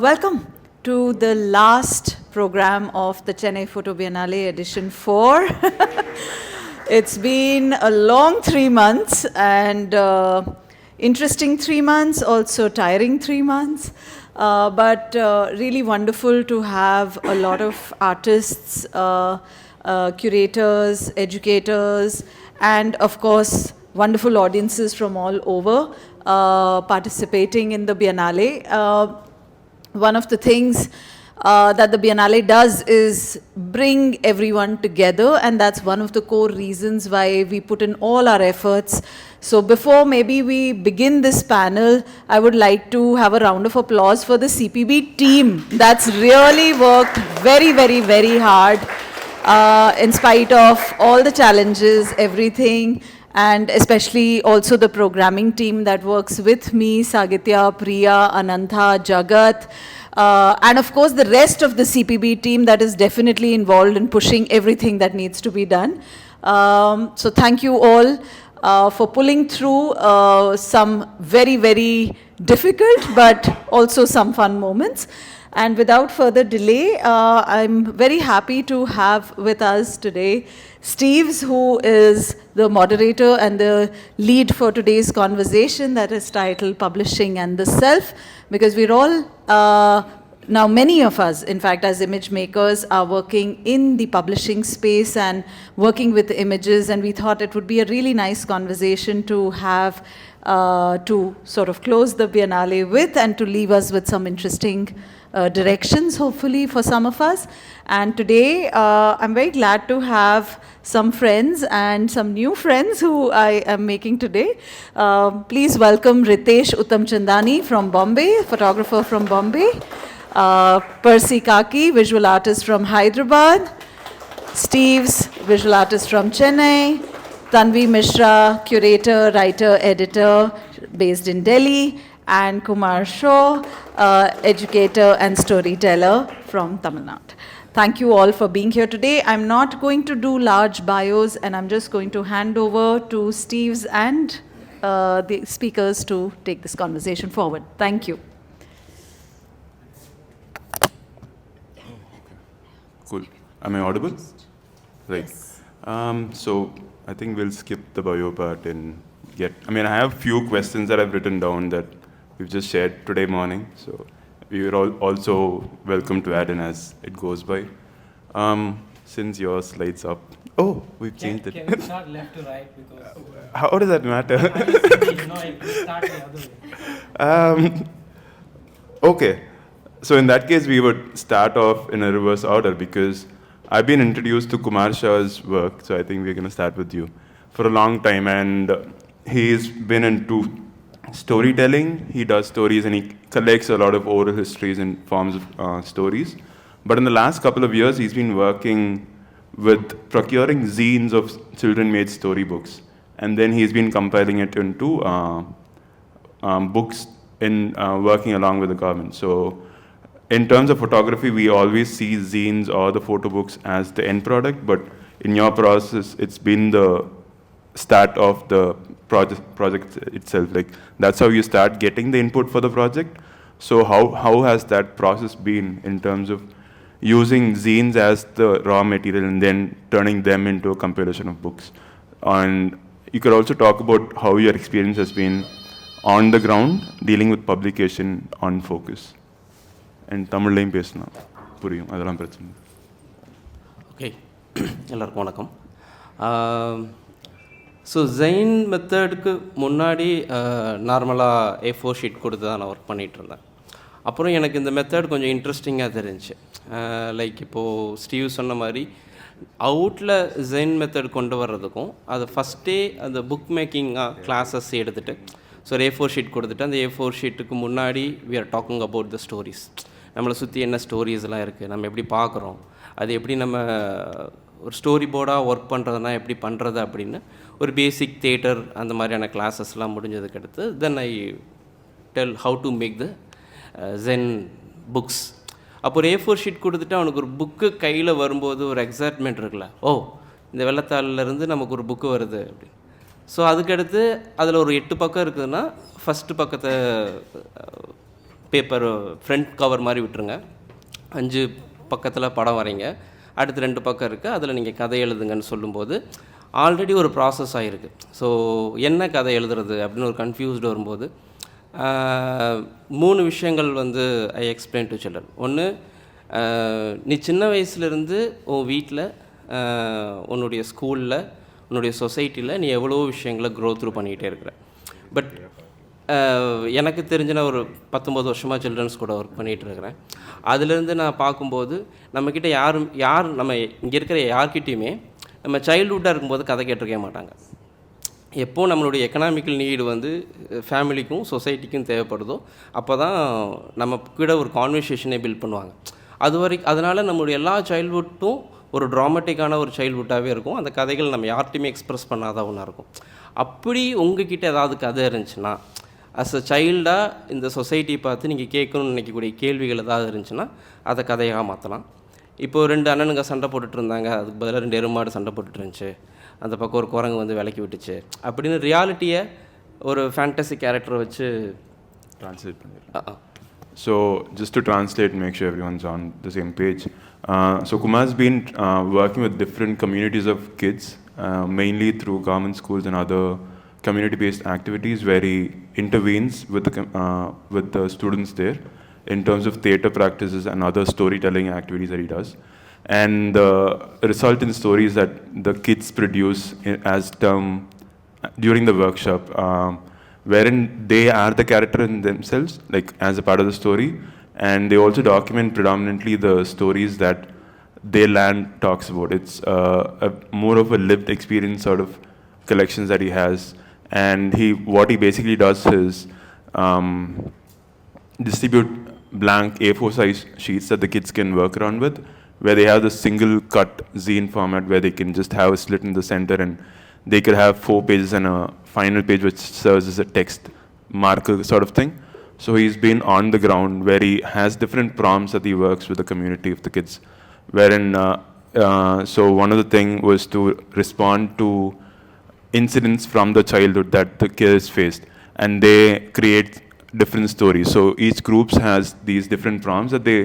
Welcome to the last program of the Chennai Photo Biennale edition 4. It's been a long 3 months and interesting 3 months, also tiring 3 months, but really wonderful to have a lot of artists, curators, educators, and of course wonderful audiences from all over participating in the Biennale. One of the things that the Biennale does is bring everyone together, and that's one of the core reasons why we put in all our efforts. So before maybe we begin this panel, I would like to have a round of applause for the CPB team that's really worked very, very, very hard in spite of all the challenges, everything. And especially also the programming team that works with me, Sagitya, Priya, Anantha, Jagat, and of course the rest of the CPB team that is definitely involved in pushing everything that needs to be done. So thank you all for pulling through some very, very difficult but also some fun moments. And without further delay, I'm very happy to have with us today Steevez, who is the moderator and the lead for today's conversation that is titled Publishing and the Self, because we're all, now many of us, in fact, as image makers are working in the publishing space and working with images, and we thought it would be a really nice conversation to have to sort of close the Biennale with and to leave us with some interesting directions, hopefully, for some of us. And today, I'm very glad to have some friends and some new friends who I am making today. Please welcome Ritesh Uttamchandani from Bombay, photographer from Bombay. Percy Kaki, visual artist from Hyderabad. Steevez, visual artist from Chennai. Tanvi Mishra, curator, writer, editor, based in Delhi. And Kumar, educator and storyteller from Tamil Nadu. Thank you all for being here today. I'm not going to do large bios, and I'm just going to hand over to Steevez and the speakers to take this conversation forward. Thank you. Cool. Am I audible? Right. Yes. So I think we'll skip the bio part and I have a few questions that I've written down that we've just shared today morning. So we are all also welcome to add in as it goes by. Since your slide's up. Oh, we've changed it. Can we start left to right? Because How does that matter? I start the other way. Okay. So in that case, we would start off in a reverse order because I've been introduced to Kumar Shah's work, so I think we're going to start with you, for a long time. And he's been into storytelling. He does stories and he collects a lot of oral histories in forms of stories. But in the last couple of years, he's been working with procuring zines of children-made storybooks. And then he's been compiling it into books in working along with the government. So in terms of photography, we always see zines or the photo books as the end product, but in your process, it's been the start of the project itself. Like, that's how you start getting the input for the project. So how has that process been in terms of using zines as the raw material and then turning them into a compilation of books? And you could also talk about how your experience has been on the ground, dealing with publication on focus. And தமிழ்லையும் பேசலாம் புரியும் அதெல்லாம் பிரச்சனை. Okay, எல்லாருக்கும் வணக்கம். So Jain மெத்தடுக்கு முன்னாடி நார்மலாக A4 sheet கொடுத்து தான் நான் ஒர்க் பண்ணிகிட்ருந்தேன். அப்புறம் எனக்கு இந்த மெத்தட் கொஞ்சம் இன்ட்ரெஸ்டிங்காக தெரிஞ்சிச்சு. லைக் இப்போது ஸ்டீவ் சொன்ன மாதிரி அவுட்டில் ஜெயின் மெத்தட் கொண்டு வர்றதுக்கும் அது ஃபஸ்ட்டே அந்த புக் மேக்கிங்காக கிளாஸஸ் எடுத்துகிட்டு ஸோ A4 ஷீட் கொடுத்துட்டு அந்த A4 ஷீட்டுக்கு முன்னாடி we are talking about the stories. நம்மளை சுற்றி என்ன ஸ்டோரிஸ்லாம் இருக்குது, நம்ம எப்படி பார்க்குறோம், அது எப்படி நம்ம ஒரு ஸ்டோரி போர்டாக ஒர்க் பண்ணுறதுனா எப்படி பண்ணுறது அப்படின்னு ஒரு பேசிக் தியேட்டர் அந்த மாதிரியான கிளாஸஸ்லாம் முடிஞ்சதுக்கு அடுத்து then I tell how to make the zen books. அப்போ ஒரு A4 ஷீட் கொடுத்துட்டு அவனுக்கு ஒரு புக்கு கையில் வரும்போது ஒரு எக்ஸைட்மெண்ட் இருக்குல்ல, ஓ இந்த வெள்ளத்தாளிலேருந்து நமக்கு ஒரு புக்கு வருது அப்படின்னு. ஸோ அதுக்கடுத்து அதில் ஒரு 8 பக்கம் இருக்குதுன்னா ஃபஸ்ட்டு பக்கத்தை பேப்பர் ஃப்ரண்ட் கவர் மாதிரி விட்டுருங்க, 5 பக்கத்தில் படம் வரைங்க, அடுத்து 2 பக்கம் இருக்குது, அதில் நீங்கள் கதை எழுதுங்கன்னு சொல்லும்போது ஆல்ரெடி ஒரு ப்ராசஸ் ஆகிருக்கு. ஸோ என்ன கதை எழுதுறது அப்படின்னு ஒரு கன்ஃபியூஸ்டு வரும்போது 3 விஷயங்கள் வந்து ஐ எக்ஸ்பிளைன் டு சில்ட்ரன். ஒன்று, நீ சின்ன வயசுலேருந்து உன் வீட்டில், உன்னுடைய ஸ்கூலில், உன்னுடைய சொசைட்டியில் நீ எவ்வளோ விஷயங்களை க்ரோ த்ரூ பண்ணிக்கிட்டே இருக்கிற. பட் எனக்கு தெரிஞ்சின ஒரு 19 வருஷமாக சில்ட்ரன்ஸ் கூட ஒர்க் பண்ணிகிட்டு இருக்கிறேன். அதுலேருந்து நான் பார்க்கும்போது நம்மக்கிட்ட யார் நம்ம இங்கே இருக்கிற யார்கிட்டையுமே நம்ம சைல்ட்ஹுட்டாக இருக்கும்போது கதை கேட்டிருக்கவே மாட்டாங்க. எப்போது நம்மளுடைய எக்கனாமிக்கல் நீடு வந்து ஃபேமிலிக்கும் சொசைட்டிக்கும் தேவைப்படுதோ அப்போ தான் நம்ம கூட ஒரு கான்வர்சேஷனே பில்ட் பண்ணுவாங்க. அதனால் நம்மளுடைய எல்லா சைல்ட்ஹுட்டும் ஒரு ட்ராமட்டிக்கான ஒரு சைல்ட்ஹுட்டாகவே இருக்கும். அந்த கதைகள் நம்ம யார்கிட்டையுமே எக்ஸ்ப்ரெஸ் பண்ணாத ஒன்றா இருக்கும். அப்படி உங்ககிட்ட ஏதாவது கதை இருந்துச்சுன்னா, அஸ் அ சைல்டாக இந்த சொசைட்டியை பார்த்து நீங்கள் கேட்கணும்னு நினைக்கக்கூடிய கேள்விகள் ஏதாவது இருந்துச்சுன்னா அதை கதையாக மாற்றலாம். இப்போது 2 அண்ணனுங்க சண்டை போட்டுட்டு இருந்தாங்க, அதுக்கு பதிலாக 2 எருமாடு சண்டை போட்டுட்டு இருந்துச்சு, அந்த பக்கம் ஒரு குரங்கு வந்து விலக்கி விட்டுச்சு அப்படின்னு ரியாலிட்டியை ஒரு ஃபேண்டசி கேரக்டரை வச்சு translate பண்ணிடலாம். So just to translate, make sure everyone's on the same page. So Kumar's been working with different communities of kids, mainly through government schools and other community-based activities where he intervenes with the students there in terms of theatre practices and other storytelling activities that he does. And the resultant stories that the kids produce as during the workshop, wherein they are the character in themselves, like as a part of the story, and they also document predominantly the stories that their land talks about. It's more of a lived experience sort of collections that he has, and what he basically does is distribute blank A4 size sheets that the kids can work around with, where they have the single cut zine format where they can just have a slit in the center and they could have 4 pages and a final page which serves as a text marker sort of thing. So he's been on the ground where he has different prompts that he works with the community of the kids, wherein so one of the thing was to respond to incidents from the childhood that the kids faced, and they create different stories. So each group has these different prompts that they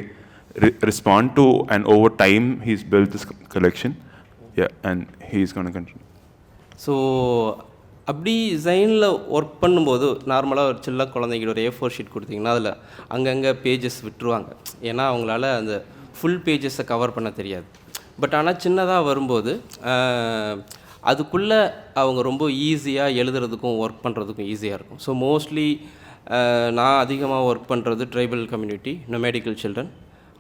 respond to, and over time he's built this collection. Yeah, and he's going to continue. So அப்படி ஜைனில் work பண்ணும்போது நார்மலாக ஒரு சின்ன குழந்தைங்க ஒரு A4 sheet கொடுத்தீங்கன்னா அதில் அங்கங்கே பேஜஸ் விட்டுருவாங்க. ஏன்னா அவங்களால அந்த ஃபுல் பேஜஸை கவர் பண்ண தெரியாது. பட் ஆனால் சின்னதாக வரும்போது அதுக்குள்ளே அவங்க ரொம்ப ஈஸியாக எழுதுறதுக்கும் ஒர்க் பண்ணுறதுக்கும் ஈஸியாக இருக்கும். ஸோ மோஸ்ட்லி நான் அதிகமாக ஒர்க் பண்ணுறது tribal community, nomadical children,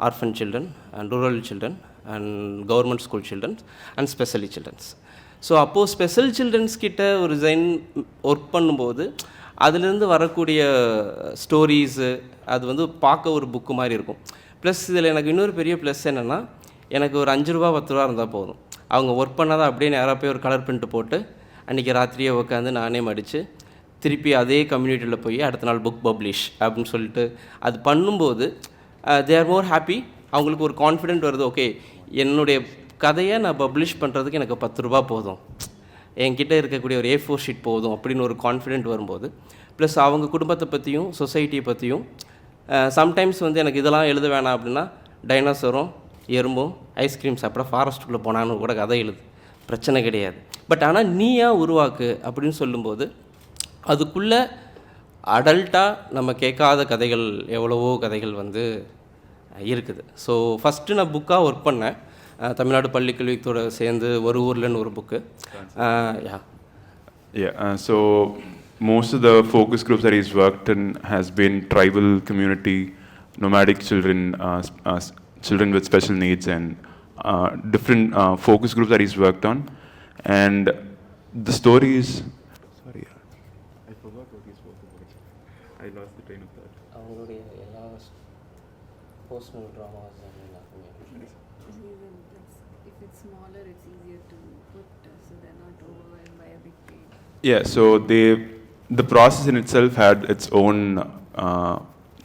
orphan children and rural children and government school childrens and specially childrens. So அப்போது ஸ்பெஷல் சில்ட்ரன்ஸ் கிட்ட ஒரு ஜைன் ஒர்க் பண்ணும்போது அதுலேருந்து வரக்கூடிய ஸ்டோரிஸு அது வந்து பார்க்க ஒரு புக்கு மாதிரி இருக்கும். ப்ளஸ் இதில் எனக்கு இன்னொரு பெரிய ப்ளஸ் என்னென்னா, எனக்கு ஒரு 5 ரூபா 10 ரூபா இருந்தால் போதும். அவங்க ஒர்க் பண்ணாதான் அப்படியே நேராக போய் ஒரு கலர் பிரிண்ட் போட்டு அன்றைக்கி ராத்திரியே உட்காந்து நானே மடித்து திருப்பி அதே கம்யூனிட்டியில் போய் அடுத்த நாள் புக் பப்ளிஷ் அப்படின்னு சொல்லிட்டு அது பண்ணும்போது தே ஆர் மோர் ஹாப்பி. அவங்களுக்கு ஒரு கான்ஃபிடென்ட் வருது, ஓகே என்னுடைய கதையை நான் பப்ளிஷ் பண்ணுறதுக்கு எனக்கு 10 ரூபா போதும், என்கிட்ட இருக்கக்கூடிய ஒரு A4 ஷீட் போதும் அப்படின்னு ஒரு கான்ஃபிடென்ட் வரும்போது, ப்ளஸ் அவங்க குடும்பத்தை பற்றியும் சொசைட்டியை பற்றியும் சம்டைம்ஸ் வந்து எனக்கு இதெல்லாம் எழுத வேணாம் அப்படின்னா டைனோசரும் எறும்பும் ஐஸ்கிரீம் சாப்பிட ஃபாரஸ்ட்டுக்குள்ளே போனான்னு கூட கதை எழுது, பிரச்சனை கிடையாது. பட் ஆனால் நீயா உருவாக்கு அப்படின்னு சொல்லும்போது அதுக்குள்ளே அடல்ட்டாக நம்ம கேட்காத கதைகள் எவ்வளவோ கதைகள் வந்து இருக்குது. ஸோ ஃபஸ்ட்டு நான் புக்காக ஒர்க் பண்ணேன், தமிழ்நாடு பள்ளிக்கல்வித்தோடு சேர்ந்து ஒரு ஊர்லன்னு ஒரு book. So most of the focus groups that he's worked in has been tribal community, nomadic children, children with special needs, and different focus groups that he's worked on. And the stories, sorry, I forgot what he spoke about. I lost the train of thought. அவங்களுடைய எல்லா personal dramas if it's smaller, it's easier to put, so they're not overwhelmed by a big page. Yeah, so the process in itself had its own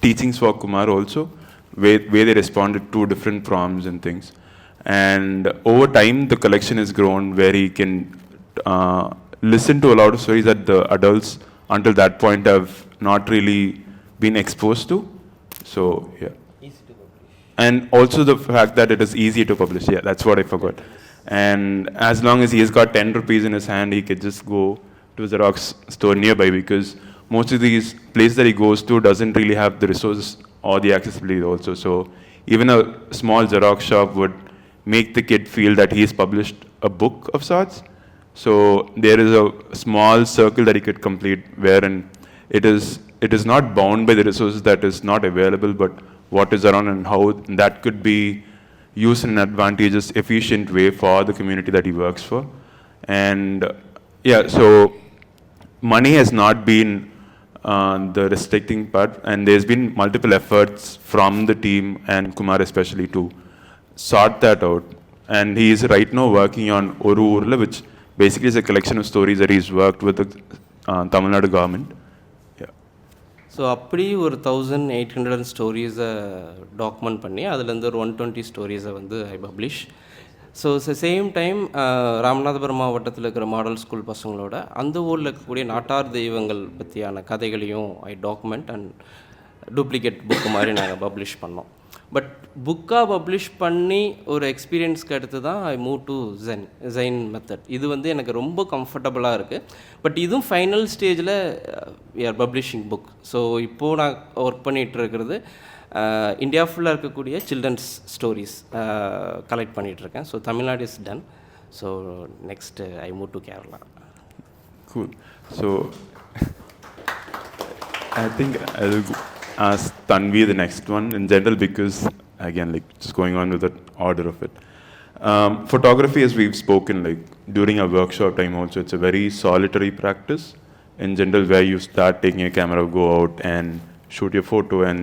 teachings for Kumar also, where they responded to different prompts and things. And over time, the collection has grown where he can listen to a lot of stories that the adults until that point have not really been exposed to. So yeah. And also the fact that it is easy to publish. Yeah, that's what I forgot. And as long as he has got 10 rupees in his hand, he could just go to a Xerox store nearby, because most of these places that he goes to doesn't really have the resources or the accessibility also. So even a small Xerox shop would make the kid feel that he's published a book of sorts. So there is a small circle that he could complete wherein it is not bound by the resources that is not available, but what is around and how that could be used in an advantageous, efficient way for the community that he works for. And yeah, so money has not been the restricting part, and there's been multiple efforts from the team and Kumar especially to sort that out. And he is right now working on Oru Urla, which basically is a collection of stories that he's worked with the Tamil Nadu government. Yeah. So அப்படி ஒரு 1800 ஸ்டோரிஸை document பண்ணி அதுலேருந்து ஒரு 120 ஸ்டோரிஸை வந்து I publish. So same time Ramanathapuram மாவட்டத்தில் இருக்கிற model school பசங்களோட அந்த ஊரில் இருக்கக்கூடிய நாட்டார் தெய்வங்கள் பற்றியான கதைகளையும் ஐ டாக்குமெண்ட் அண்ட் டூப்ளிகேட் புக்கு மாதிரி நாங்கள் பப்ளிஷ் பண்ணோம். பட் புக்காக பப்ளிஷ் பண்ணி ஒரு எக்ஸ்பீரியன்ஸ்க்கு அடுத்து தான் ஐ மூவ் டு ஜெயின் மெத்தட். இது வந்து எனக்கு ரொம்ப கம்ஃபர்டபுளாக இருக்குது. பட் இதுவும் ஃபைனல் ஸ்டேஜில் we are publishing book. So இப்போது நான் ஒர்க் பண்ணிகிட்டு இருக்கிறது இந்தியா ஃபுல்லாக இருக்கக்கூடிய சில்ட்ரன்ஸ் ஸ்டோரிஸ் கலெக்ட் பண்ணிகிட்ருக்கேன். So Tamil Nadu is done. So next I move to Kerala. Cool. So I think I'll ask Tanvi the next one in general, because again, like just going on with the order of it. Photography, as we've spoken, like during a workshop time also, it's a very solitary practice in general, where you start taking a camera, go out and shoot your photo, and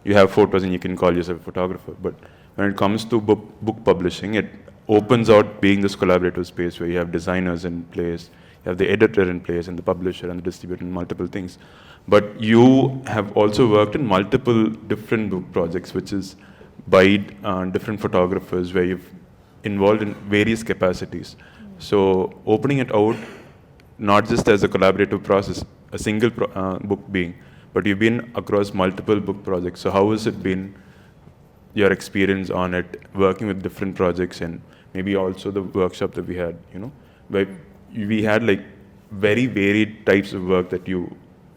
you have photos and you can call yourself a photographer. But when it comes to book publishing, it opens out being this collaborative space where you have designers in place, you have the editor in place, and the publisher and the distributor, and multiple things. But you have also worked in multiple different book projects, which is by different photographers, where you've involved in various capacities. So opening it out, not just as a collaborative process, a single book being, but you've been across multiple book projects. So how has it been, your experience on it, working with different projects, and maybe also the workshop that we had, where we had like very varied types of work that you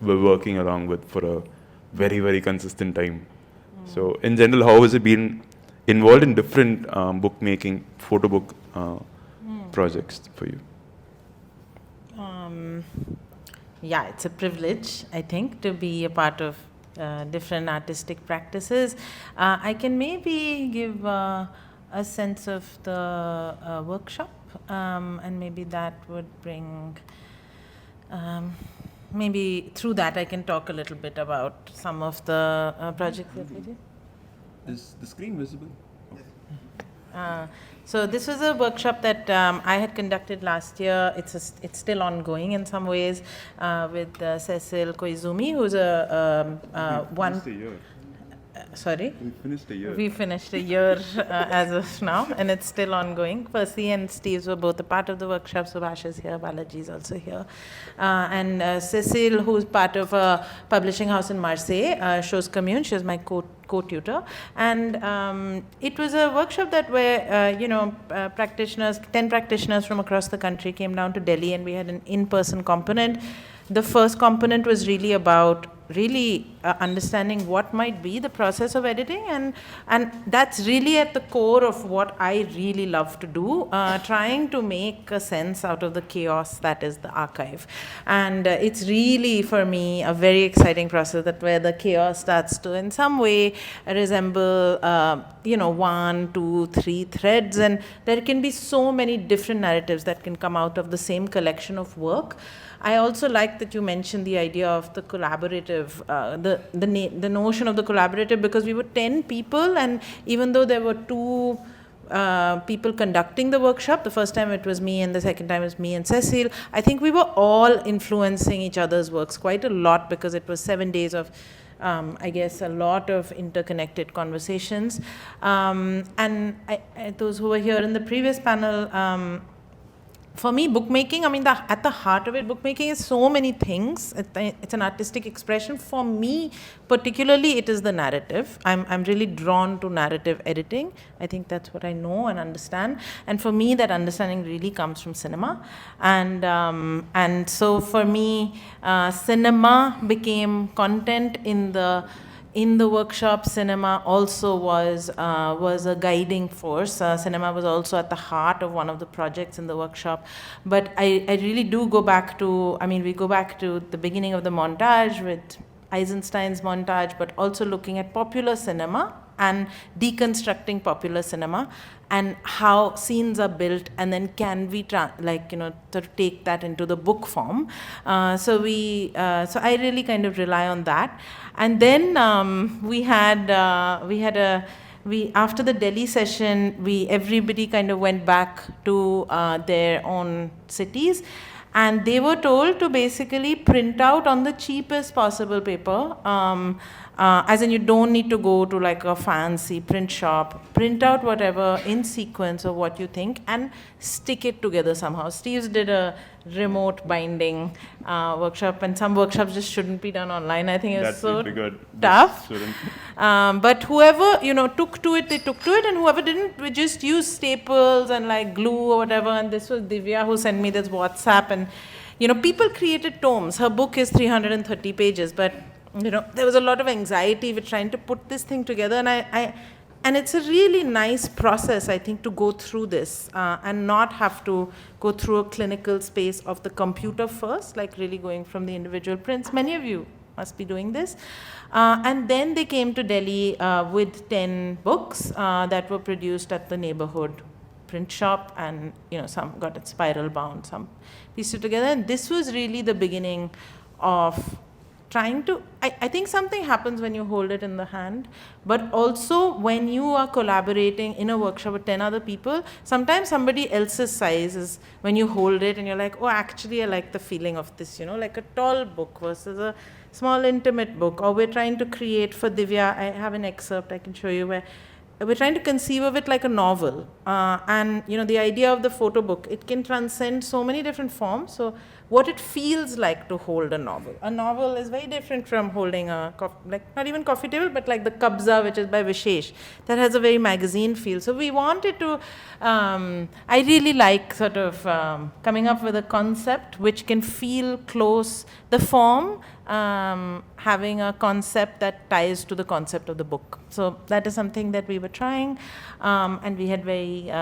were working along with for a very, very consistent time. So in general, how has it been involved in different bookmaking, photo book projects for you? Yeah, it's a privilege, I think, to be a part of different artistic practices. I can maybe give a sense of the workshop, and maybe that would bring, maybe through that I can talk a little bit about some of the projects that we did. Is the screen visible? So this was a workshop that I had conducted last year. It's still ongoing in some ways, with Cecil Koizumi, who's one. Sorry? We finished a year. We finished a year as of now, and it's still ongoing. Percy and Steevez were both a part of the workshop. Subhash is here, Balaji is also here. And Cecile, who's part of a publishing house in Marseille, Shows Commune. She was my co-tutor. And it was a workshop that where, practitioners, 10 practitioners from across the country came down to Delhi, and we had an in-person component. The first component was really about understanding what might be the process of editing, and that's really at the core of what I really love to do, trying to make a sense out of the chaos that is the archive. And it's really, for me, a very exciting process, that where the chaos starts to in some way resemble 1, 2, 3 threads, and there can be so many different narratives that can come out of the same collection of work. I also like that you mentioned the idea of the collaborative, the notion of the collaborative, because we were 10 people, and even though there were 2 people conducting the workshop, the first time it was me and the second time it was me and Cecile, I think we were all influencing each other's works quite a lot, because it was 7 days of I guess a lot of interconnected conversations. And those who were here in the previous panel, for me, bookmaking, I mean, at the heart of it, bookmaking is so many things. It's an artistic expression. For me, particularly, it is the narrative. I'm really drawn to narrative editing. I think that's what I know and understand. And for me, that understanding really comes from cinema. And so for me, cinema became content in the workshop. Cinema also was a guiding force. Cinema was also at the heart of one of the projects in the workshop. But I really do go back to, I mean, we go back to the beginning of the montage with Eisenstein's montage, but also looking at popular cinema and deconstructing popular cinema and how scenes are built, and then can we sort of take that into the book form. So I really kind of rely on that. And then after the Delhi session, everybody kind of went back to their own cities, and they were told to basically print out on the cheapest possible paper, as in you don't need to go to like a fancy print shop, print out whatever in sequence of what you think and stick it together somehow. Steve's did a remote binding workshop, and some workshops just shouldn't be done online. I think it's so tough. But whoever, took to it, they took to it, and whoever didn't, we just used staples and like glue or whatever. And this was Divya who sent me this WhatsApp, and people created tomes. Her book is 330 pages, but there was a lot of anxiety with trying to put this thing together, and it's a really nice process, I think, to go through this and not have to go through a clinical space of the computer first, like really going from the individual prints. Many of you must be doing this. And then they came to Delhi with 10 books that were produced at the neighborhood print shop, and some got it spiral bound, some pieced it together. And this was really the beginning of trying to, I think something happens when you hold it in the hand, but also when you are collaborating in a workshop with 10 other people, sometimes somebody else's size is when you hold it and you're like, oh, actually I like the feeling of this, like a tall book versus a small intimate book. Or we're trying to create for Divya, I have an excerpt I can show you where we're trying to conceive of it like a novel. And the idea of the photo book, it can transcend so many different forms. So what it feels like to hold a novel. A novel is very different from holding a, not even coffee table, but like the Kabza, which is by Vishesh, that has a very magazine feel. So we wanted to, I really like sort of coming up with a concept which can feel close, the form, having a concept that ties to the concept of the book. So that is something that we were trying, and we had very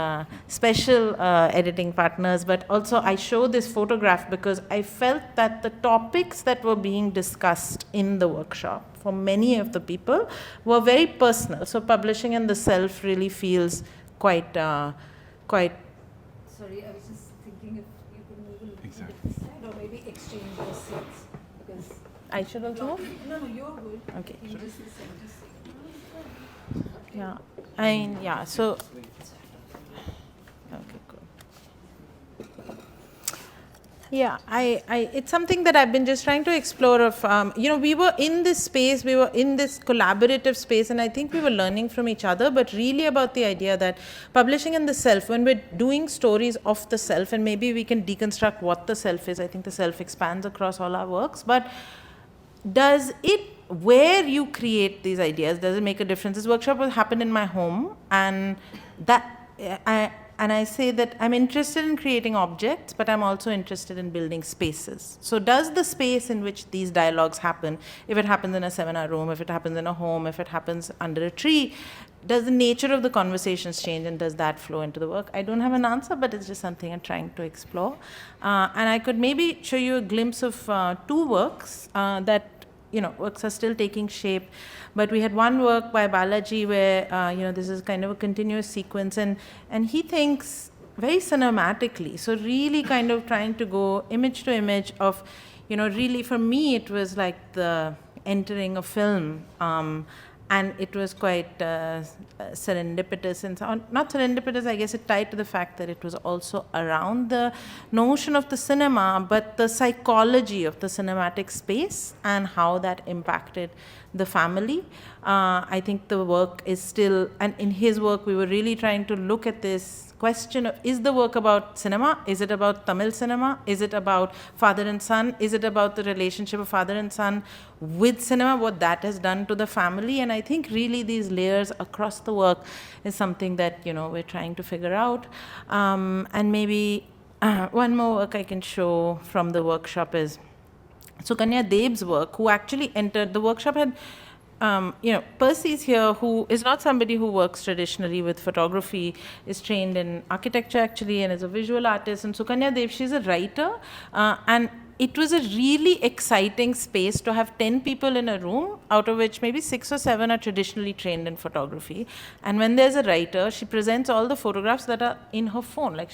special editing partners. But also I show this photograph because I felt that the topics that were being discussed in the workshop for many of the people were very personal. So publishing and the self really feels quite. Sorry, I was just thinking if you could move a little bit this side, or maybe exchange your seats, because I should also move? No, you're good. Okay. You just the center seat. Yeah. So. Okay, cool. Yeah, it's something that I've been just trying to explore of, we were in this space, we were in this collaborative space, and I think we were learning from each other, but really about the idea that publishing and the self, when we're doing stories of the self, and maybe we can deconstruct what the self is. I think the self expands across all our works, but does it, where you create these ideas, does it make a difference? This workshop will happen in my home, and I say that I'm interested in creating objects, but I'm also interested in building spaces. So does the space in which these dialogues happen, if it happens in a seminar room, if it happens in a home, if it happens under a tree, does the nature of the conversations change, and does that flow into the work? I don't have an answer, but it's just something I'm trying to explore. And I could maybe show you a glimpse of 2 works that, works are still taking shape. But we had one work by Balaji where, this is kind of a continuous sequence, and he thinks very cinematically. So really kind of trying to go image to image of, really for me it was like the entering a film. And it was quite serendipitous, and not serendipitous, I guess it tied to the fact that it was also around the notion of the cinema, but the psychology of the cinematic space and how that impacted the family. I think the work is still, and in his work we were really trying to look at this question of, is the work about cinema? Is it about Tamil cinema? Is it about father and son? Is it about the relationship of father and son with cinema, what that has done to the family? And I think really these layers across the work is something that, we're trying to figure out. And maybe one more work I can show from the workshop is Sukanya Dev's work, who actually entered the workshop. Had Percy's here, who is not somebody who works traditionally with photography, is trained in architecture actually and is a visual artist. And Sukanya Dev, she's a writer, and it was a really exciting space to have 10 people in a room, out of which maybe 6 or 7 are traditionally trained in photography. And when there's a writer, she presents all the photographs that are in her phone. Like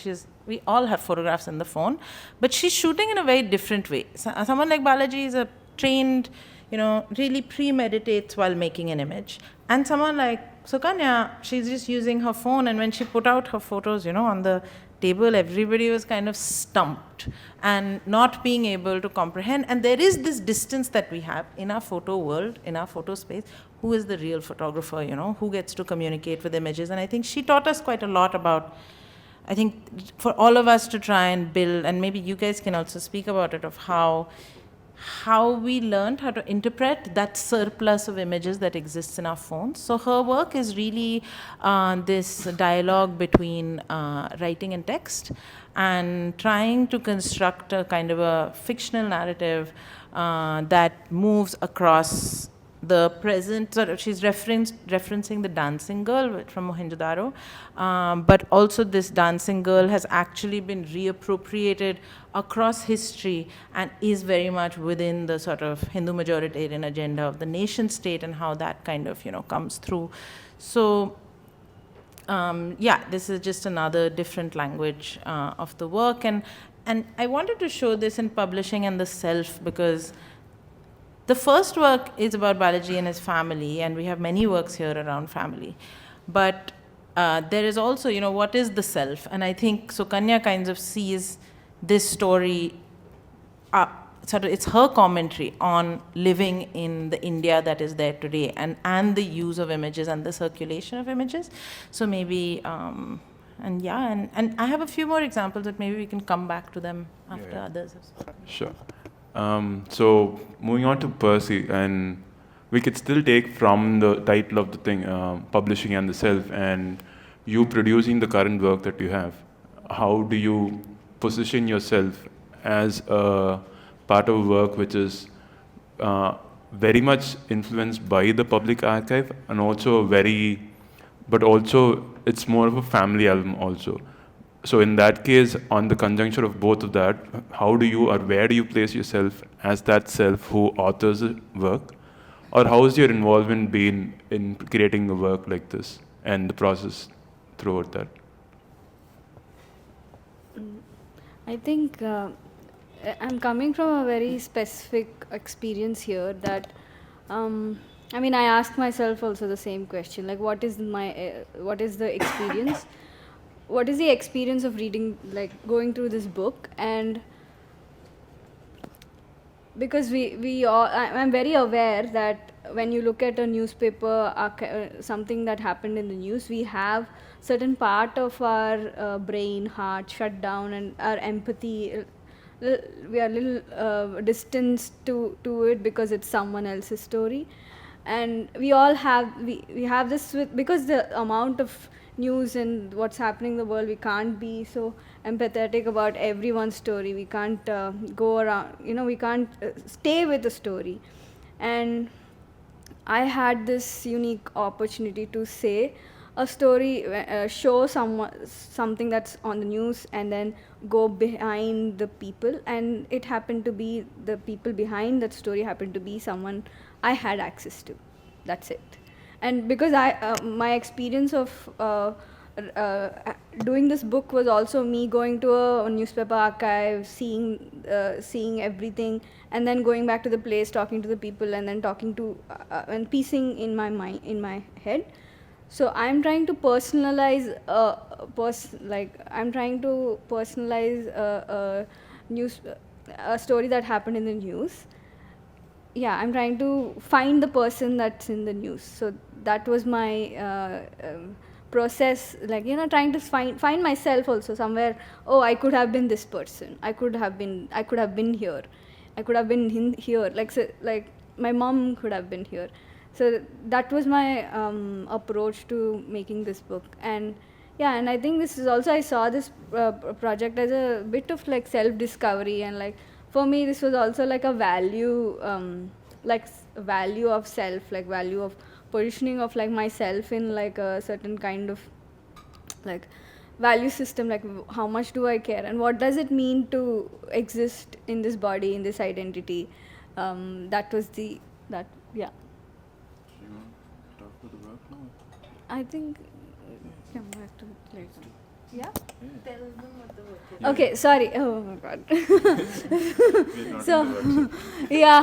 we all have photographs in the phone, but she's shooting in a very different way. Someone like Balaji is a trained, really premeditates while making an image. And someone like Sukanya, she's just using her phone, and when she put out her photos, on the table, everybody was kind of stumped and not being able to comprehend. And there is this distance that we have in our photo world, in our photo space. Who is the real photographer, who gets to communicate with images? And I think she taught us quite a lot about, I think, for all of us to try and build, and maybe you guys can also speak about it, of how we learned how to interpret that surplus of images that exists in our phones. So her work is really this dialogue between writing and text, and trying to construct a kind of a fictional narrative that moves across the present. Sort of, she's referencing the dancing girl from Mohenjo-daro, but also this dancing girl has actually been reappropriated across history and is very much within the sort of Hindu majoritarian agenda of the nation state, and how that kind of comes through. So this is just another different language of the work, and I wanted to show this in publishing and the self, because the first work is about Balaji and his family, and we have many works here around family. But there is also, what is the self? And I think Sukanya kind of sees this story, it's her commentary on living in the India that is there today, and the use of images and the circulation of images. So maybe, and I have a few more examples, but maybe we can come back to them after others have spoken. Sure. So moving on to Percy, and we could still take from the title of the thing, publishing and the self, and you producing the current work that you have. How do you position yourself as a part of work which is very much influenced by the public archive, and also but also it's more of a family album also. So in that case, on the conjuncture of both of that, how do you, or where do you place yourself as that self who authors the work? Or how has your involvement been in creating a work like this and the process throughout that? I think I'm coming from a very specific experience here that, I ask myself also the same question, like what is the experience? What is the experience of reading, like going through this book? And because I'm very aware that when you look at a newspaper, something that happened in the news, we have certain part of our brain, heart shut down, and our empathy, we are a little distanced to it because it's someone else's story. And we all have, we have this because the amount of news and what's happening in the world, we can't be so empathetic about everyone's story. We can't go around, we can't stay with the story. And I had this unique opportunity to say a story, show something that's on the news, and then go behind the people. And it happened to be, the people behind that story happened to be someone I had access to. That's it. And because my experience of doing this book was also me going to a newspaper archive, seeing everything, and then going back to the place, talking to the people, and then talking to and piecing in my mind, in my head. So I'm trying to personalize a story that happened in the news. Yeah, I'm trying to find the person that's in the news. So that was my process, like, you know, trying to find myself also somewhere. Oh, I could have been this person. I could have been here. I could have been here. Like, so, like my mom could have been here. So that was my approach to making this book. And yeah, and I think this is also, I saw this project as a bit of like self-discovery, and like for me this was also like a value, value of self, like value of positioning of like myself in like a certain kind of like value system, like how much do I care and what does it mean to exist in this body, in this identity. That was yeah. Do you want to talk about the work now? I think come back to it later. Yeah? Tell them what the work is. Okay, sorry. Oh my god. We're not So, in the workshop. yeah.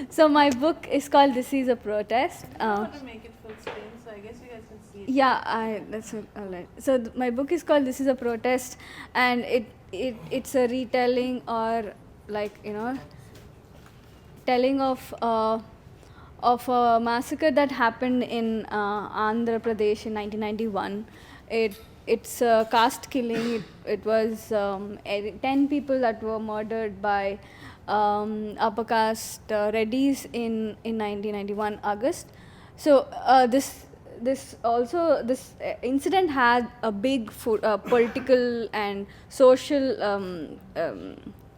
So my book is called This Is a Protest. I want to make it full screen, so I guess you guys can see it. Yeah, that's all right. So my book is called This Is a Protest, and it's a retelling, or like, you know, telling of a massacre that happened in Andhra Pradesh in 1991. It's a caste killing. It was 10 people that were murdered by upper caste Reddys in 1991 August. So this incident had a big political and social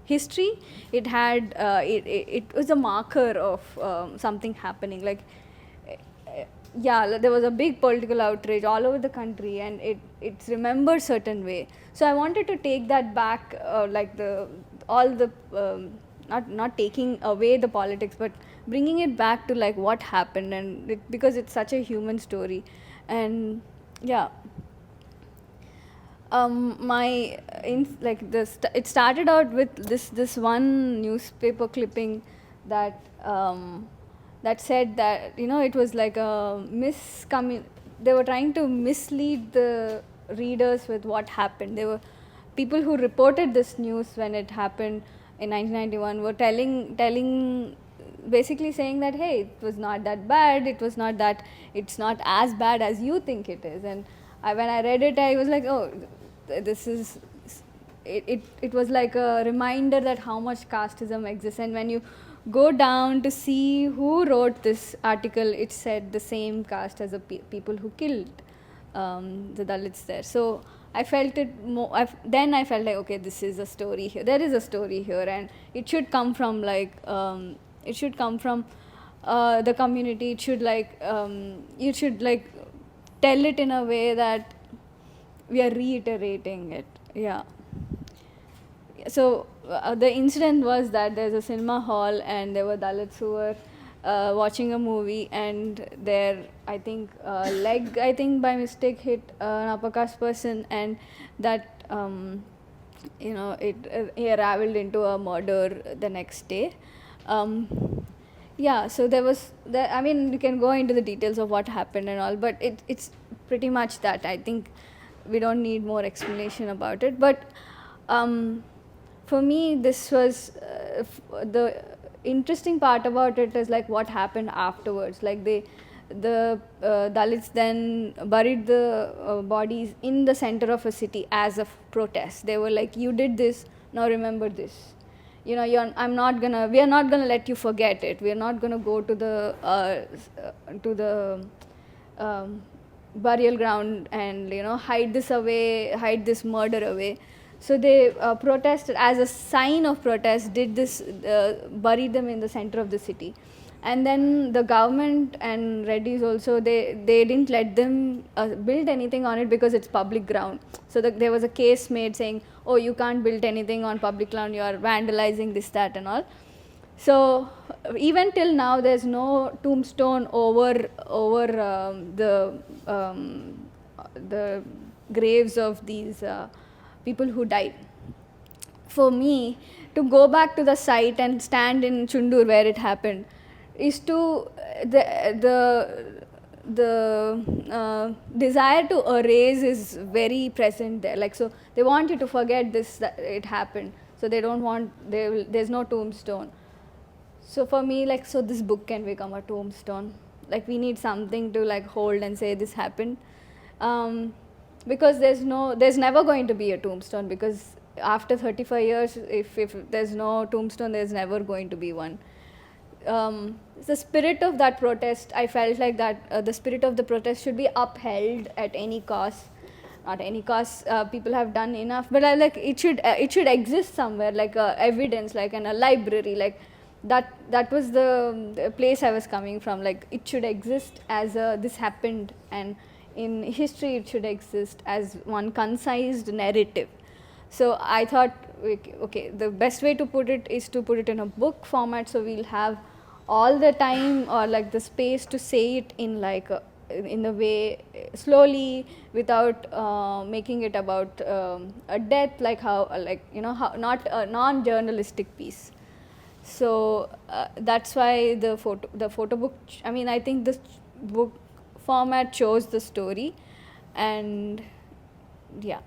history. It had it was a marker of something happening. Like, yeah, there was a big political outrage all over the country, and it's remembered certain way. So I wanted to take that back, like not taking away the politics, but bringing it back to like what happened, and because it's such a human story. And yeah, it started out with this one newspaper clipping that that said that, you know, it was like a they were trying to mislead the readers with what happened. There were people who reported this news when it happened in 1991 were telling basically saying that, hey, it was not that bad, it's not as bad as you think it is. And when I read it, I was like, oh, this is it was like a reminder that how much casteism exists. And when you go down to see who wrote this article, it said the same caste as the people who killed the Dalits there. So I felt it more. Then I felt like, okay, this is a story here. There is a story here, and it should come from like the community. It should you should like tell it in a way that we are reiterating it. Yeah. So the incident was that there's a cinema hall, and there were Dalits who were watching a movie, and their leg by mistake hit an upper caste person, and that he raveled into a murder the next day. Yeah, so there was I mean, you can go into the details of what happened and all, but it's pretty much that. I think we don't need more explanation about it. But for me, this was the interesting part about it is like what happened afterwards. Like the Dalits then buried the bodies in the center of a city as a protest. They were like, you did this, now remember this. You know, we are not gonna let you forget it. We are not gonna go to the burial ground and, you know, hide this murder away. So they protested as a sign of protest, did this, buried them in the center of the city. And then the government and Reddys also, they didn't let them build anything on it because it's public ground. So there was a case made saying, oh, you can't build anything on public ground, you are vandalizing this, that and all. So even till now, there's no tombstone over the graves of these people who died. For me, to go back to the site and stand in Chundur where it happened is to the desire to erase is very present there. Like, so they want you to forget this, that it happened. So they don't want, there's no tombstone. So for me, like, so this book can become a tombstone. Like, we need something to like hold and say this happened. Because there's never going to be a tombstone, because after 35 years, if there's no tombstone, there's never going to be one. The spirit of that protest, I felt like that the spirit of the protest should be upheld at any cost. Not any cost, people have done enough, but I like it should exist somewhere, like evidence, like in a library, like that was the place I was coming from. Like it should exist as this happened, and in history it should exist as one concised narrative. So I thought, okay, the best way to put it is to put it in a book format, so we'll have all the time or like the space to say it in like in the way slowly, without making it about a death, like how how not a non-journalistic piece. So that's why the photo book. I mean, I think this book format shows the story, and yeah,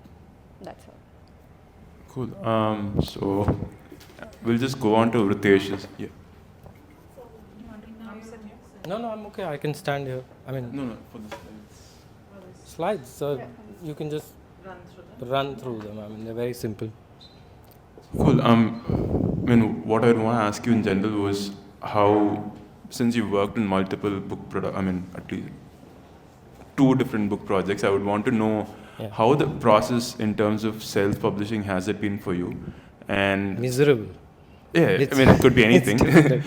that's all. Cool. So we'll just go on to Ritesh's. Yeah. No, I'm okay. I can stand here. I mean, No, for the slides. So you can just run through them. I mean, they're very simple. Cool. I mean, what I want to ask you in general was how, since you've worked in multiple at least 2 different book projects, I would want to know how the process in terms of self-publishing has it been for you? And Miserable. yeah, It's- I mean, it could be anything. difficult.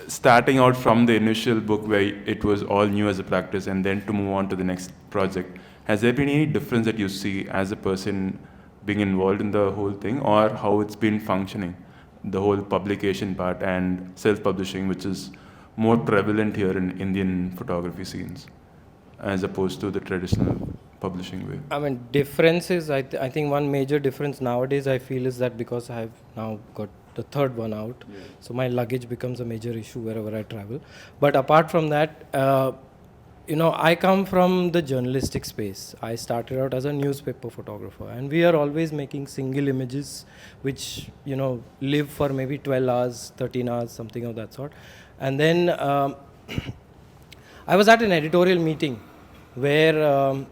Starting out from the initial book where it was all new as a practice, and then to move on to the next project, has there been any difference that you see as a person being involved in the whole thing, or how it's been functioning, the whole publication part and self-publishing, which is more prevalent here in Indian photography scenes, as opposed to the traditional publishing way? I mean, differences. I think one major difference nowadays I feel is that because I've now got the 3rd one out, so my luggage becomes a major issue wherever I travel. But apart from that, I come from the journalistic space. I started out as a newspaper photographer, and we are always making single images which live for maybe 12 hours, 13 hours, something of that sort. And then I was at an editorial meeting where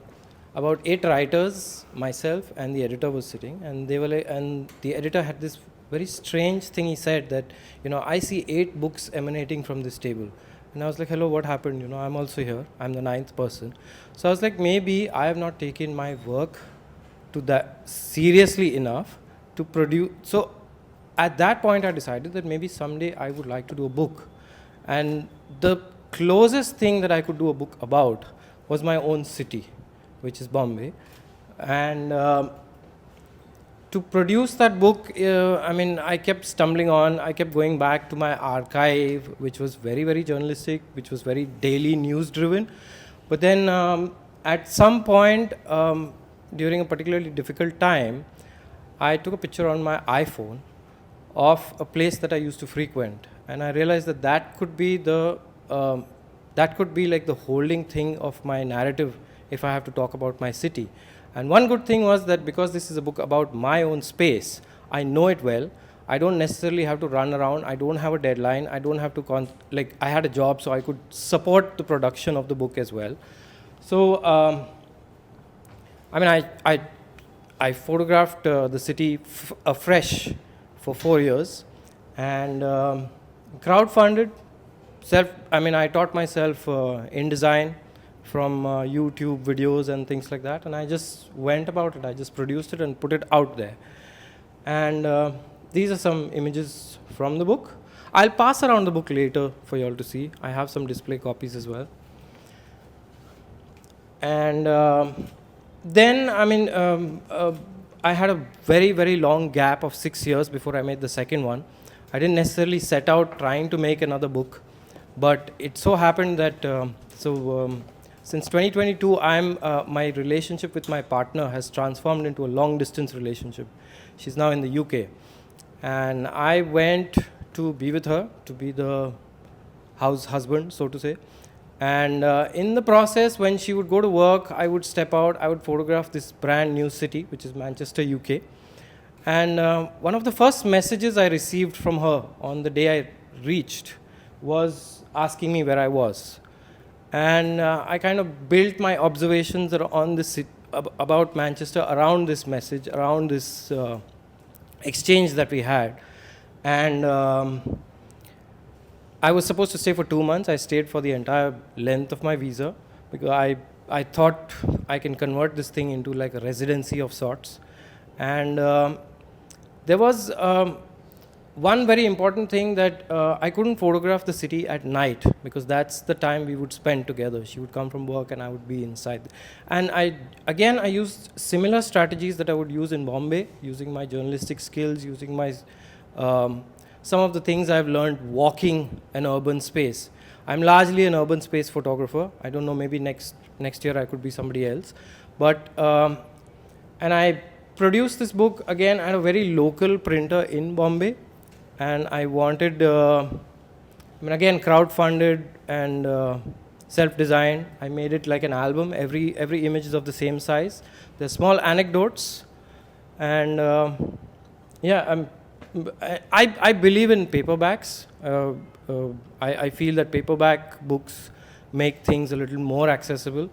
about 8 writers, myself and the editor was sitting, and they were and the editor had this very strange thing. He said that, I see 8 books emanating from this table. And I was like, hello, what happened? I'm also here. I'm the 9th person. So I was like, maybe I have not taken my work to that seriously enough to produce. So at that point, I decided that maybe someday I would like to do a book. And the closest thing that I could do a book about was my own city, which is Bombay. And to produce that book, I kept stumbling on. I kept going back to my archive, which was very, very journalistic, which was very daily news driven. But then at some point, during a particularly difficult time, I took a picture on my iPhone of a place that I used to frequent. And I realized that could be like the holding thing of my narrative if I have to talk about my city. And one good thing was that because this is a book about my own space, I know it well. I don't necessarily have to run around. I don't have a deadline. I don't have to I had a job, so I could support the production of the book as well. So, I photographed the city afresh for 4 years, and crowdfunded. I taught myself InDesign from YouTube videos and things like that, and I just went about it. I just produced it and put it out there. And these are some images from the book. I'll pass around the book later for you all to see. I have some display copies as well. And then, I had a very, very long gap of 6 years before I made the second one. I didn't necessarily set out trying to make another book, but it so happened that, since 2022, my relationship with my partner has transformed into a long-distance relationship. She's now in the UK. And I went to be with her, to be the house husband, so to say. And in the process, when she would go to work, I would step out, I would photograph this brand new city, which is Manchester, UK. And one of the first messages I received from her on the day I reached was asking me where I was. And I kind of built my observations on this about Manchester around this message, around this exchange that we had. And I was supposed to stay for 2 months. I stayed for the entire length of my visa because I thought I can convert this thing into like a residency of sorts. And there was one very important thing that I couldn't photograph the city at night because that's the time we would spend together. She would come from work and I would be inside. And I used similar strategies that I would use in Bombay, using my journalistic skills, using my some of the things I've learned walking an urban space. I'm largely an urban space photographer. I don't know, maybe next year I could be somebody else. But, and I produced this book again at a very local printer in Bombay. And I wanted, again, crowdfunded and self-designed. I made it like an album. Every image is of the same size. There's small anecdotes. And yeah, I believe in paperbacks. I feel that paperback books make things a little more accessible.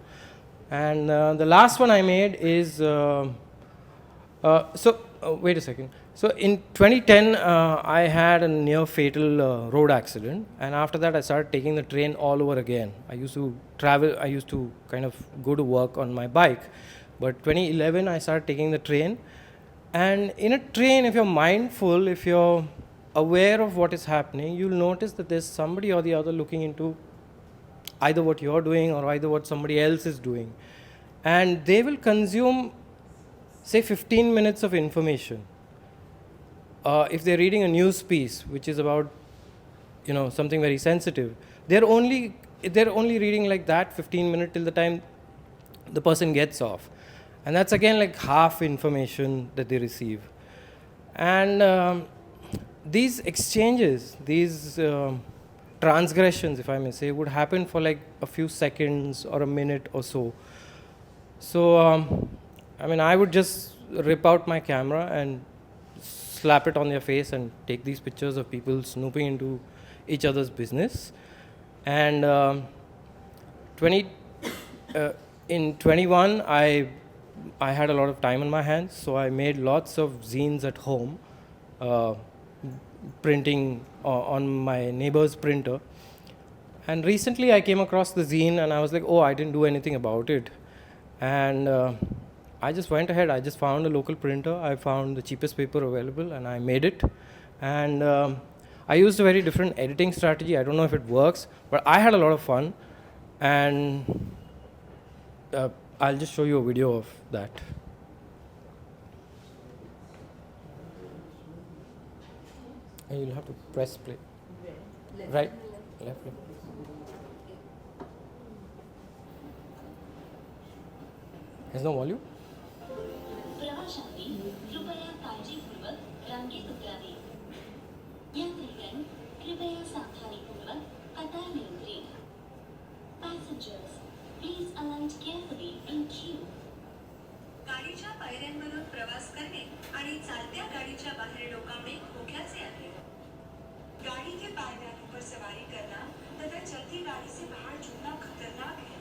And the last one I made is, wait a second. So in 2010, I had a near fatal road accident. And after that, I started taking the train all over again. I used to travel, I used to kind of go to work on my bike. But 2011, I started taking the train. And in a train, if you're mindful, if you're aware of what is happening, you'll notice that there's somebody or the other looking into either what you're doing or either what somebody else is doing. And they will consume, say, 15 minutes of information. If they're reading a news piece, which is about, something very sensitive, they're only reading like that 15 minutes till the time the person gets off. And that's again like half information that they receive. And these exchanges, these transgressions, if I may say, would happen for like a few seconds or a minute or so. So, I would just rip out my camera and slap it on their face and take these pictures of people snooping into each other's business. And in 21, I had a lot of time on my hands, so I made lots of zines at home, printing on my neighbor's printer. And recently I came across the zine and I was like, oh, I didn't do anything about it. And I just went ahead, I just found a local printer, I found the cheapest paper available and I made it. And I used a very different editing strategy. I don't know if it works, but I had a lot of fun. And I'll just show you a video of that. And you'll have to press play. Right, left. There's no volume? प्रवाशांनी कृपया काळजीपूर्वक रांगेत उतरावे. या दरम्यान कृपया सावधानीपूर्वक कतार नियंत्रित. Passengers, please alight carefully in queue. गाडीच्या पायऱ्यांवरून प्रवास करणे आणि चालत्या गाडीच्या बाहेर डोकावणे धोक्याचे आहे. गाड़ी के पायदानों पर सवारी करना तथा चलती गाड़ी से बाहर झूलना खतरनाक है.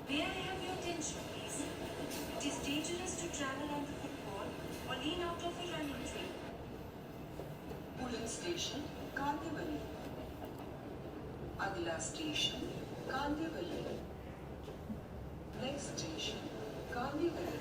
May I have your attention, please? It is dangerous to travel on the footpath or lean out of a running tree. Pulling station, Kandivali. अगला station Kandivali. Next station, Kandivali.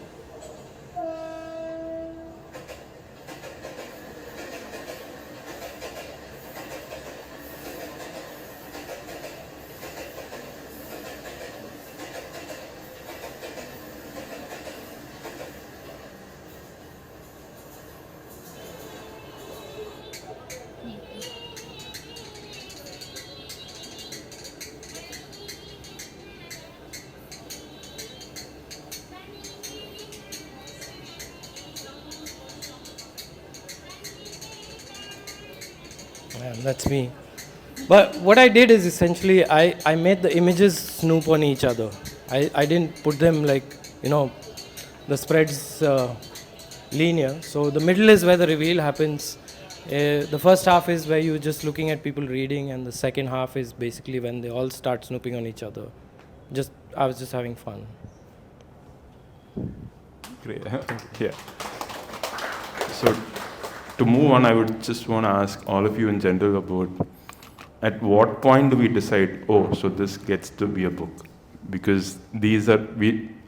That's me. But what I did is essentially I made the images snoop on each other. I didn't put them like, the spreads linear. So the middle is where the reveal happens. The first half is where you're just looking at people reading, and the second half is basically when they all start snooping on each other. I was just having fun. Great. Yeah. So to move on, I would just want to ask all of you in general about at what point do we decide, oh, so this gets to be a book? Because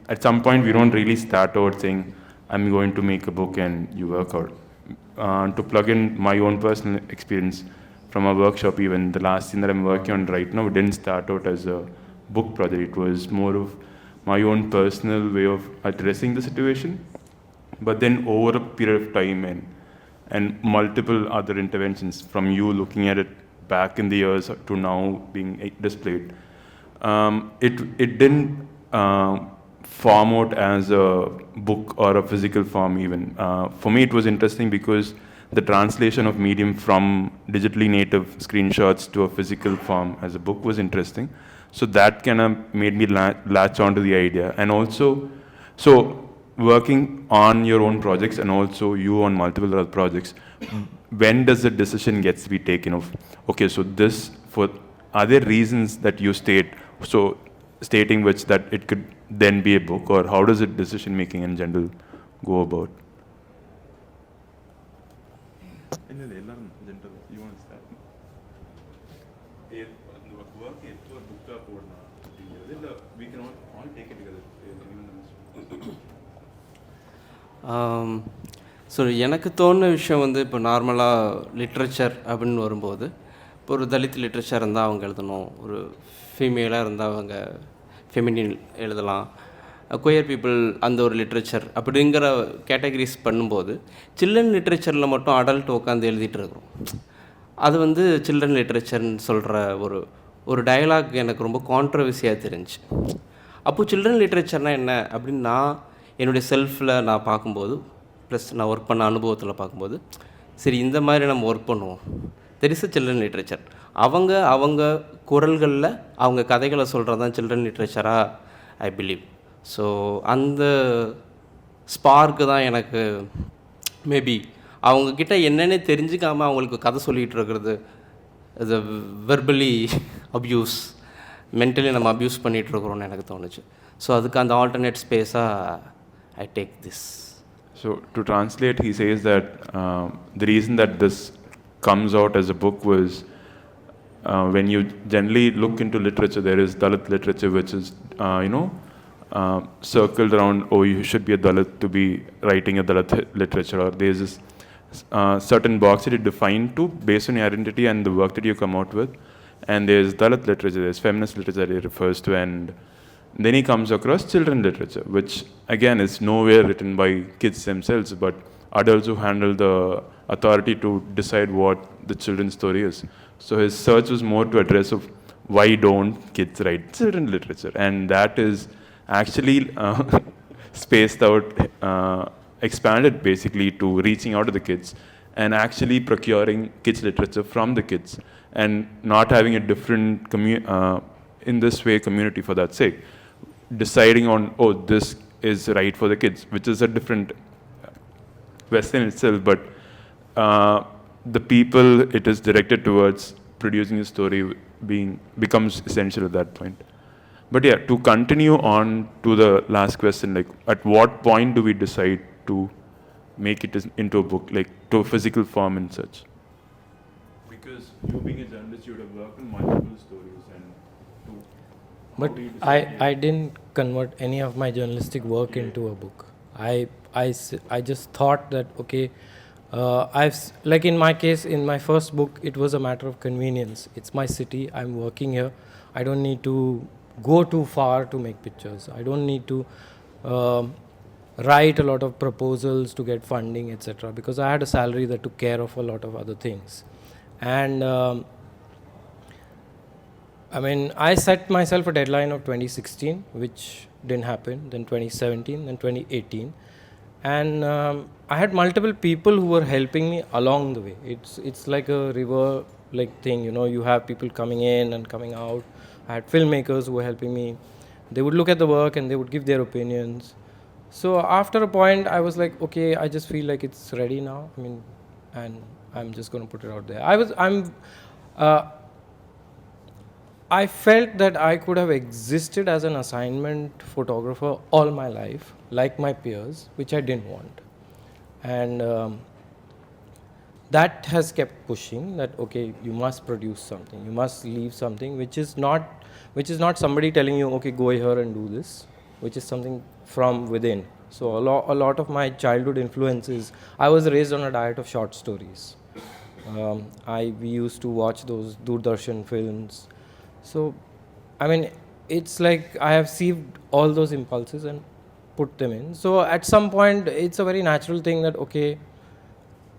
at some point we don't really start out saying, I'm going to make a book and you work out. To plug in my own personal experience from a workshop, even the last thing that I'm working on right now didn't start out as a book project. It was more of my own personal way of addressing the situation. But then over a period of time and multiple other interventions from you looking at it back in the years to now being displayed, it didn't form out as a book or a physical form even. For me, it was interesting because the translation of medium from digitally native screenshots to a physical form as a book was interesting. So that kind of made me latch onto the idea. And also, so working on your own projects and also you on multiple other projects, when does the decision gets to be taken of, okay, so this, are there reasons that you state, so stating which that it could then be a book, or how does it decision making in general go about? You want to start? We can all take it together. So எனக்கு தோணுன விஷயம் வந்து இப்போ நார்மலாக literature அப்படின்னு வரும்போது, இப்போ ஒரு Dalit literature இருந்தால் அவங்க எழுதணும், ஒரு ஃபீமேலாக இருந்தால் அவங்க ஃபெமினின் எழுதலாம், குயர் பீப்புள் அந்த ஒரு லிட்ரேச்சர் அப்படிங்கிற கேட்டகரிஸ் பண்ணும்போது, சில்ட்ரன் லிட்ரேச்சரில் மட்டும் அடல்ட் உட்காந்து எழுதிட்டு இருக்கிறோம். அது வந்து சில்ட்ரன் லிட்ரேச்சர்னு சொல்கிற ஒரு டயலாக் எனக்கு ரொம்ப கான்ட்ரவர்சியாக தெரிஞ்சு. அப்போது சில்ட்ரன் லிட்ரேச்சர்னால் என்ன அப்படின்னு நான் என்னுடைய செல்ஃபில் நான் பார்க்கும்போது, ப்ளஸ் நான் ஒர்க் பண்ண அனுபவத்தில் பார்க்கும்போது, சரி இந்த மாதிரி நம்ம ஒர்க் பண்ணுவோம். There is a children literature. அவங்க குரல்களில் அவங்க கதைகளை சொல்கிறது தான் சில்ட்ரன் லிட்ரேச்சராக ஐ பிலீவ். ஸோ அந்த ஸ்பார்க்கு தான் எனக்கு மேபி அவங்கக்கிட்ட என்னென்ன தெரிஞ்சுக்காமல் அவங்களுக்கு கதை சொல்லிகிட்டு இருக்கிறது, அது வெர்பலி அப்யூஸ், மென்டலி நம்ம அப்யூஸ் பண்ணிகிட்ருக்குறோன்னு எனக்கு தோணுச்சு. ஸோ அதுக்கு அந்த alternate ஸ்பேஸாக I take this. So to translate, he says that the reason that this comes out as a book was when you generally look into literature, there is Dalit literature which is, circled around, oh, you should be a Dalit to be writing a Dalit literature, or there's this certain box that you define to based on your identity and the work that you come out with. And there's Dalit literature, there's feminist literature that he refers to, and then he comes across children literature, which again is nowhere written by kids themselves, but adults who handle the authority to decide what the children's story is. So his search was more to address of why don't kids write children literature, and that is actually spaced out, expanded basically to reaching out to the kids and actually procuring kids literature from the kids and not having a different in this way community for that sake. Deciding on, oh, this is right for the kids, which is a different question itself, but the people it is directed towards producing a story becomes essential at that point. But yeah, to continue on to the last question, like at what point do we decide to make it into a book, like to a physical form and such? Because you being a journalist, you would have worked on multiple stories and But I didn't convert any of my journalistic work into a book. I just thought that, okay, like in my case, in my first book, it was a matter of convenience. It's my city, I'm working here. I don't need to go too far to make pictures. I don't need to write a lot of proposals to get funding, etc. Because I had a salary that took care of a lot of other things. And I set myself a deadline of 2016, which didn't happen, then 2017, then 2018. And I had multiple people who were helping me along the way. It's like a river like thing, you have people coming in and coming out. I had filmmakers who were helping me. They would look at the work and they would give their opinions. So after a point, I was like, okay, I just feel like it's ready now. And I'm just going to put it out there. I felt that I could have existed as an assignment photographer all my life, like my peers, which I didn't want. And that has kept pushing that, okay, you must produce something, you must leave something, which is not somebody telling you, okay, go here and do this, which is something from within. So a lot of my childhood influences, I was raised on a diet of short stories. We used to watch those Doordarshan films. So, I mean, it's like I have sieved all those impulses and put them in. So at some point, it's a very natural thing that, okay,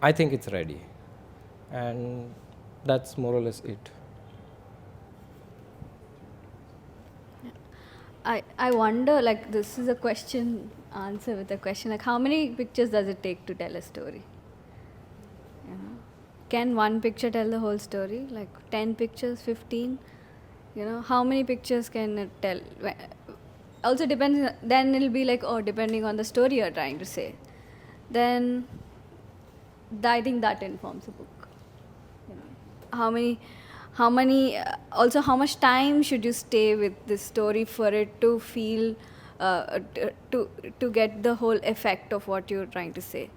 I think it's ready. And that's more or less it. I wonder, like, this is a question, answer with a question, like, how many pictures does it take to tell a story? You know? Can one picture tell the whole story? Like 10 pictures, 15? You know, how many pictures can it tell? Also depends, then it'll be like, oh, depending on the story you're trying to say. Then I think that informs a book. You know, also how much time should you stay with this story for it to feel, to get the whole effect of what you're trying to say?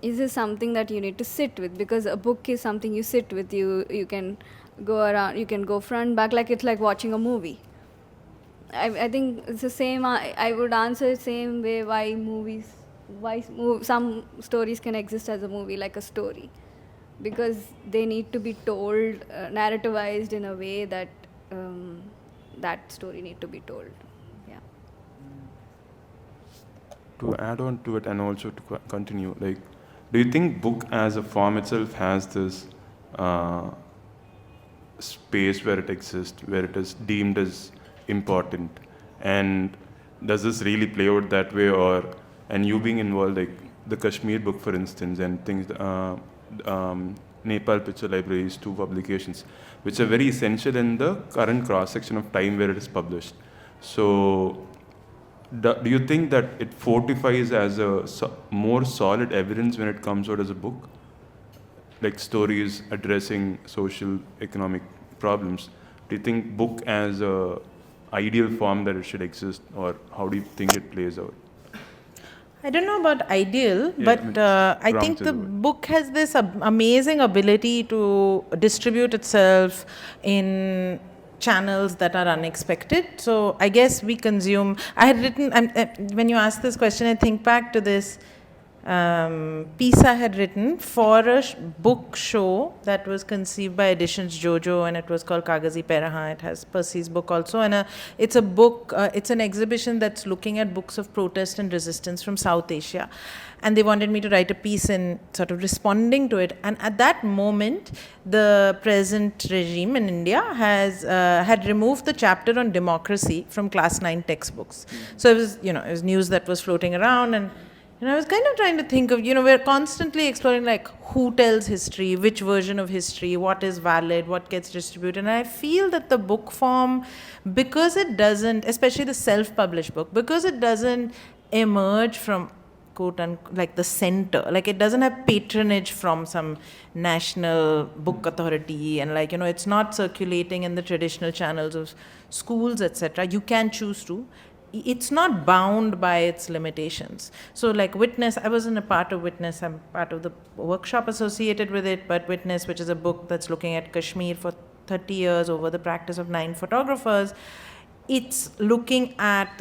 Is this something that you need to sit with? Because a book is something you sit with. You can go around, you can go front, back, like it's like watching a movie. I think it's the same. I would answer the same way why some stories can exist as a movie, like a story, because they need to be told, narrativized in a way that that story need to be told. Yeah. To add on to it and also to continue, like, do you think book as a form itself has this space where it exists, where it is deemed as important? And does this really play out that way? And you being involved, like the Kashmir book, for instance, and things, Nepal Picture Libraries, 2 publications, which are very essential in the current cross-section of time where it is published. So, do you think that it fortifies as a more solid evidence when it comes out as a book? Like stories addressing social, economic problems. Do you think book as a ideal form that it should exist, or how do you think it plays out? I don't know about ideal, Yeah, but I wrong think to the do it. book has this amazing ability to distribute itself in channels that are unexpected. So I guess we consume. I had written, when you asked this question, I think back to this piece I had written for a book show that was conceived by Editions Jojo, and it was called Kagazi Peraha. It has Percy's book also, and it's a book, it's an exhibition that's looking at books of protest and resistance from South Asia. And they wanted me to write a piece in sort of responding to it. And at that moment, the present regime in India had removed the chapter on democracy from class 9 textbooks. So it was news that was floating around, and I was kind of trying to think of, we're constantly exploring, like, who tells history, which version of history, what is valid, what gets distributed. And I feel that the book form, because it doesn't, especially the self-published book, because it doesn't emerge from, quote unquote, like the center, like it doesn't have patronage from some national book authority, and like, it's not circulating in the traditional channels of schools, etc. You can choose to. It's not bound by its limitations. So like Witness, I wasn't a part of Witness, I'm part of the workshop associated with it, but Witness, which is a book that's looking at Kashmir for 30 years over the practice of 9 photographers, it's looking at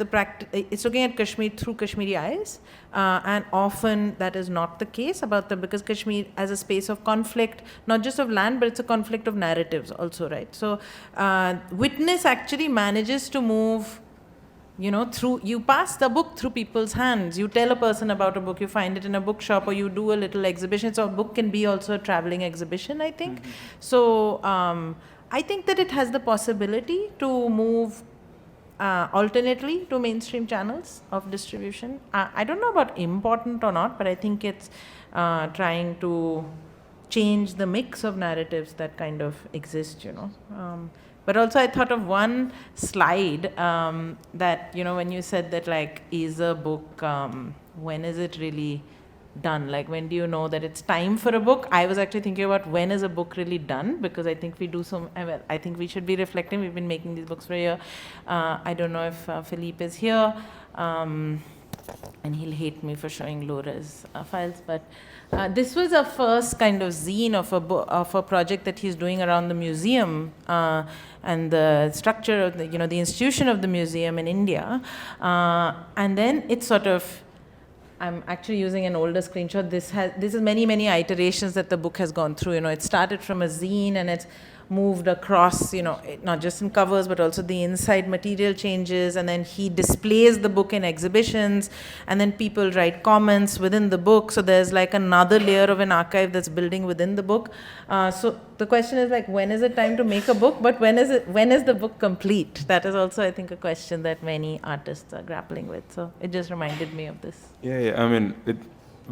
it's looking at Kashmir through Kashmiri eyes, and often that is not the case because Kashmir as a space of conflict, not just of land, but it's a conflict of narratives also, right? So Witness actually manages to move, you pass the book through people's hands. You tell a person about a book, you find it in a bookshop, or you do a little exhibition. So a book can be also a traveling exhibition, I think. Mm-hmm. So I think that it has the possibility to move alternately to mainstream channels of distribution. I don't know about important or not, but I think it's trying to change the mix of narratives that kind of exist, But also I thought of one slide that, when you said that, like, is a book, when is it really done? Like, when do you know that it's time for a book? I was actually thinking about when is a book really done, because I think we do well, I think we should be reflecting. We've been making these books for a year. I don't know if Philippe is here, and he'll hate me for showing Laura's files, but this was a first kind of zine of a project that he's doing around the museum and the structure of the institution of the museum in India, and then it's sort of, I'm actually using an older screenshot. This is many iterations that the book has gone through. It started from a zine and it's moved across, not just in covers, but also the inside material changes. And then he displays the book in exhibitions, and then people write comments within the book. So there's like another layer of an archive that's building within the book. So the question is like, when is it time to make a book? But when is the book complete? That is also, I think, a question that many artists are grappling with. So it just reminded me of this. Yeah. I mean, it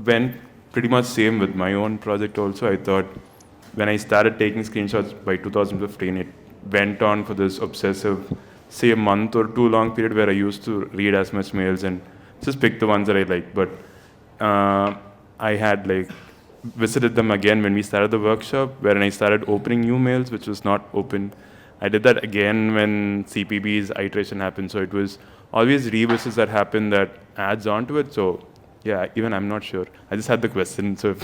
went pretty much same with my own project also. I thought when I started taking screenshots by 2015, it went on for this obsessive, say, a month or too long period where I used to read as much mails and just pick the ones that I liked. But I had like visited them again when we started the workshop, wherein I started opening new mails, which was not open. I did that again when CPB's iteration happened. So it was always revisits that happen that adds on to it. So yeah, even I'm not sure. I just had the question, so if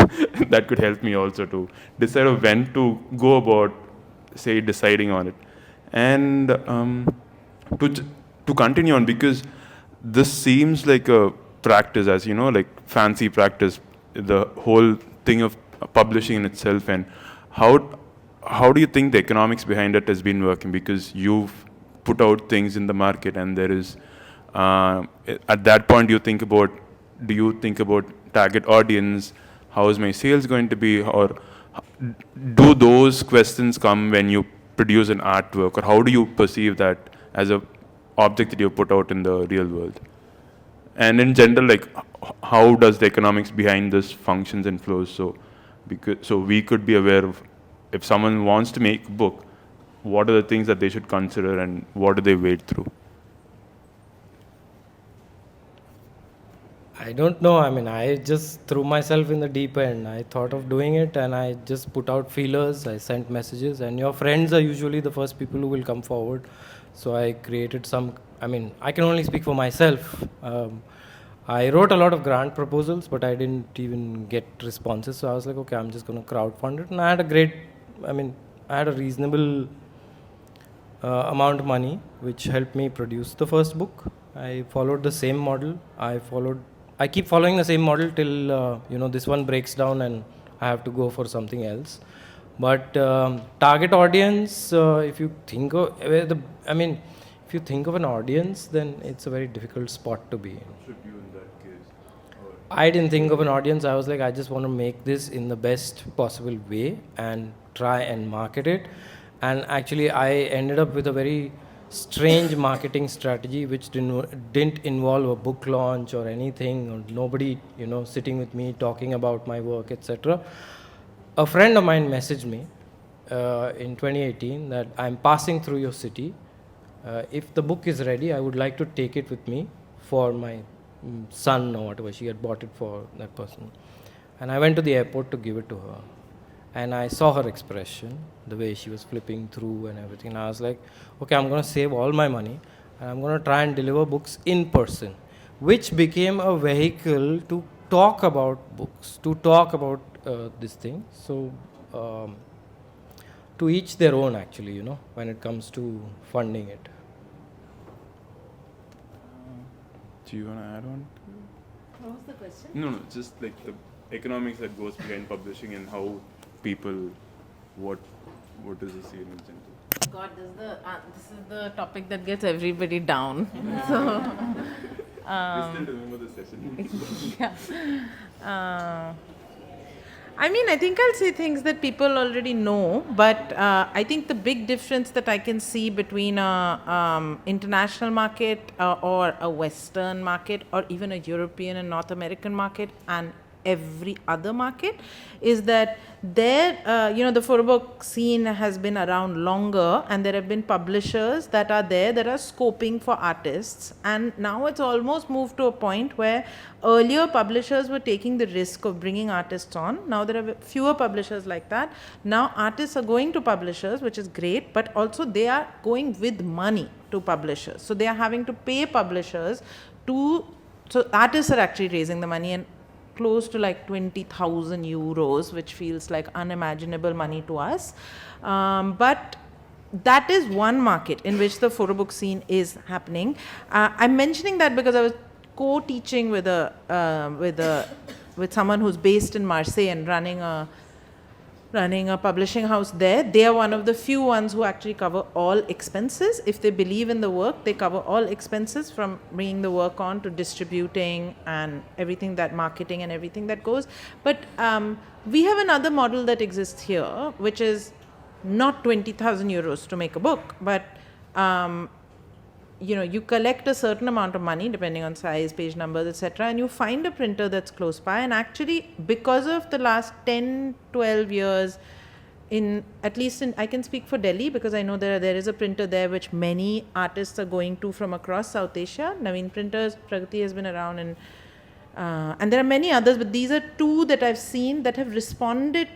that could help me also to decide of when to go about, say, deciding on it. And to continue on, because this seems like a practice, as you know, like fancy practice, the whole thing of publishing in itself, and how do you think the economics behind it has been working? Because you've put out things in the market, and there is, at that point, do you think about target audience? How is my sales going to be? Or do those questions come when you produce an artwork? Or how do you perceive that as a object that you put out in the real world? And in general, like, how does the economics behind this functions and flows? So we could be aware of, if someone wants to make a book, what are the things that they should consider and what do they wade through? I don't know. I mean, I just threw myself in the deep end. I thought of doing it and I just put out feelers. I sent messages, and your friends are usually the first people who will come forward. So I created I can only speak for myself. I wrote a lot of grant proposals, but I didn't even get responses. So I was like, okay, I'm just going to crowdfund it. And I had a reasonable amount of money, which helped me produce the first book. I followed the same model. I keep following the same model till this one breaks down and I have to go for something else. But target audience, if you think of an audience, then it's a very difficult spot to be in. Should you in that case? I didn't think of an audience. I was like, I just want to make this in the best possible way and try and market it. And actually, I ended up with a very strange marketing strategy which didn't involve a book launch or anything, or nobody sitting with me talking about my work, etc. A friend of mine messaged me in 2018 that I'm passing through your city. If the book is ready, I would like to take it with me for my son or whatever. She had bought it for that person. And I went to the airport to give it to her. And I saw her expression, the way she was flipping through and everything. And I was like, okay, I'm going to save all my money and I'm going to try and deliver books in person, which became a vehicle to talk about books, to talk about this thing. So, to each their own, actually, when it comes to funding it. Do you want to add on? What was the question? No, just like the economics that goes behind publishing and how people, what is the scene in general? God, this is the topic that gets everybody down. So, I still remember the session. yeah. I think I'll say things that people already know, but I think the big difference that I can see between an international market or a Western market or even a European and North American market and every other market, is that there, the photo book scene has been around longer, and there have been publishers that are there that are scoping for artists, and now it's almost moved to a point where earlier publishers were taking the risk of bringing artists on. Now there are fewer publishers like that. Now artists are going to publishers, which is great, but also they are going with money to publishers. So they are having to pay publishers to, so artists are actually raising the money, and close to like 20,000 euros, which feels like unimaginable money to us. But that is one market in which the photo book scene is happening. I'm mentioning that because I was co-teaching with someone who's based in Marseille and running a publishing house there. They are one of the few ones who actually cover all expenses. If they believe in the work, they cover all expenses, from bringing the work on to distributing and everything, that marketing and everything that goes. But we have another model that exists here, which is not 20,000 euros to make a book, but you collect a certain amount of money depending on size, page numbers, etc., and you find a printer that's close by. And actually, because of the last 10, 12 years, I can speak for Delhi, because I know there is a printer there which many artists are going to from across South Asia. Naveen Printers, Pragati has been around, and there are many others, but these are two that I've seen that have responded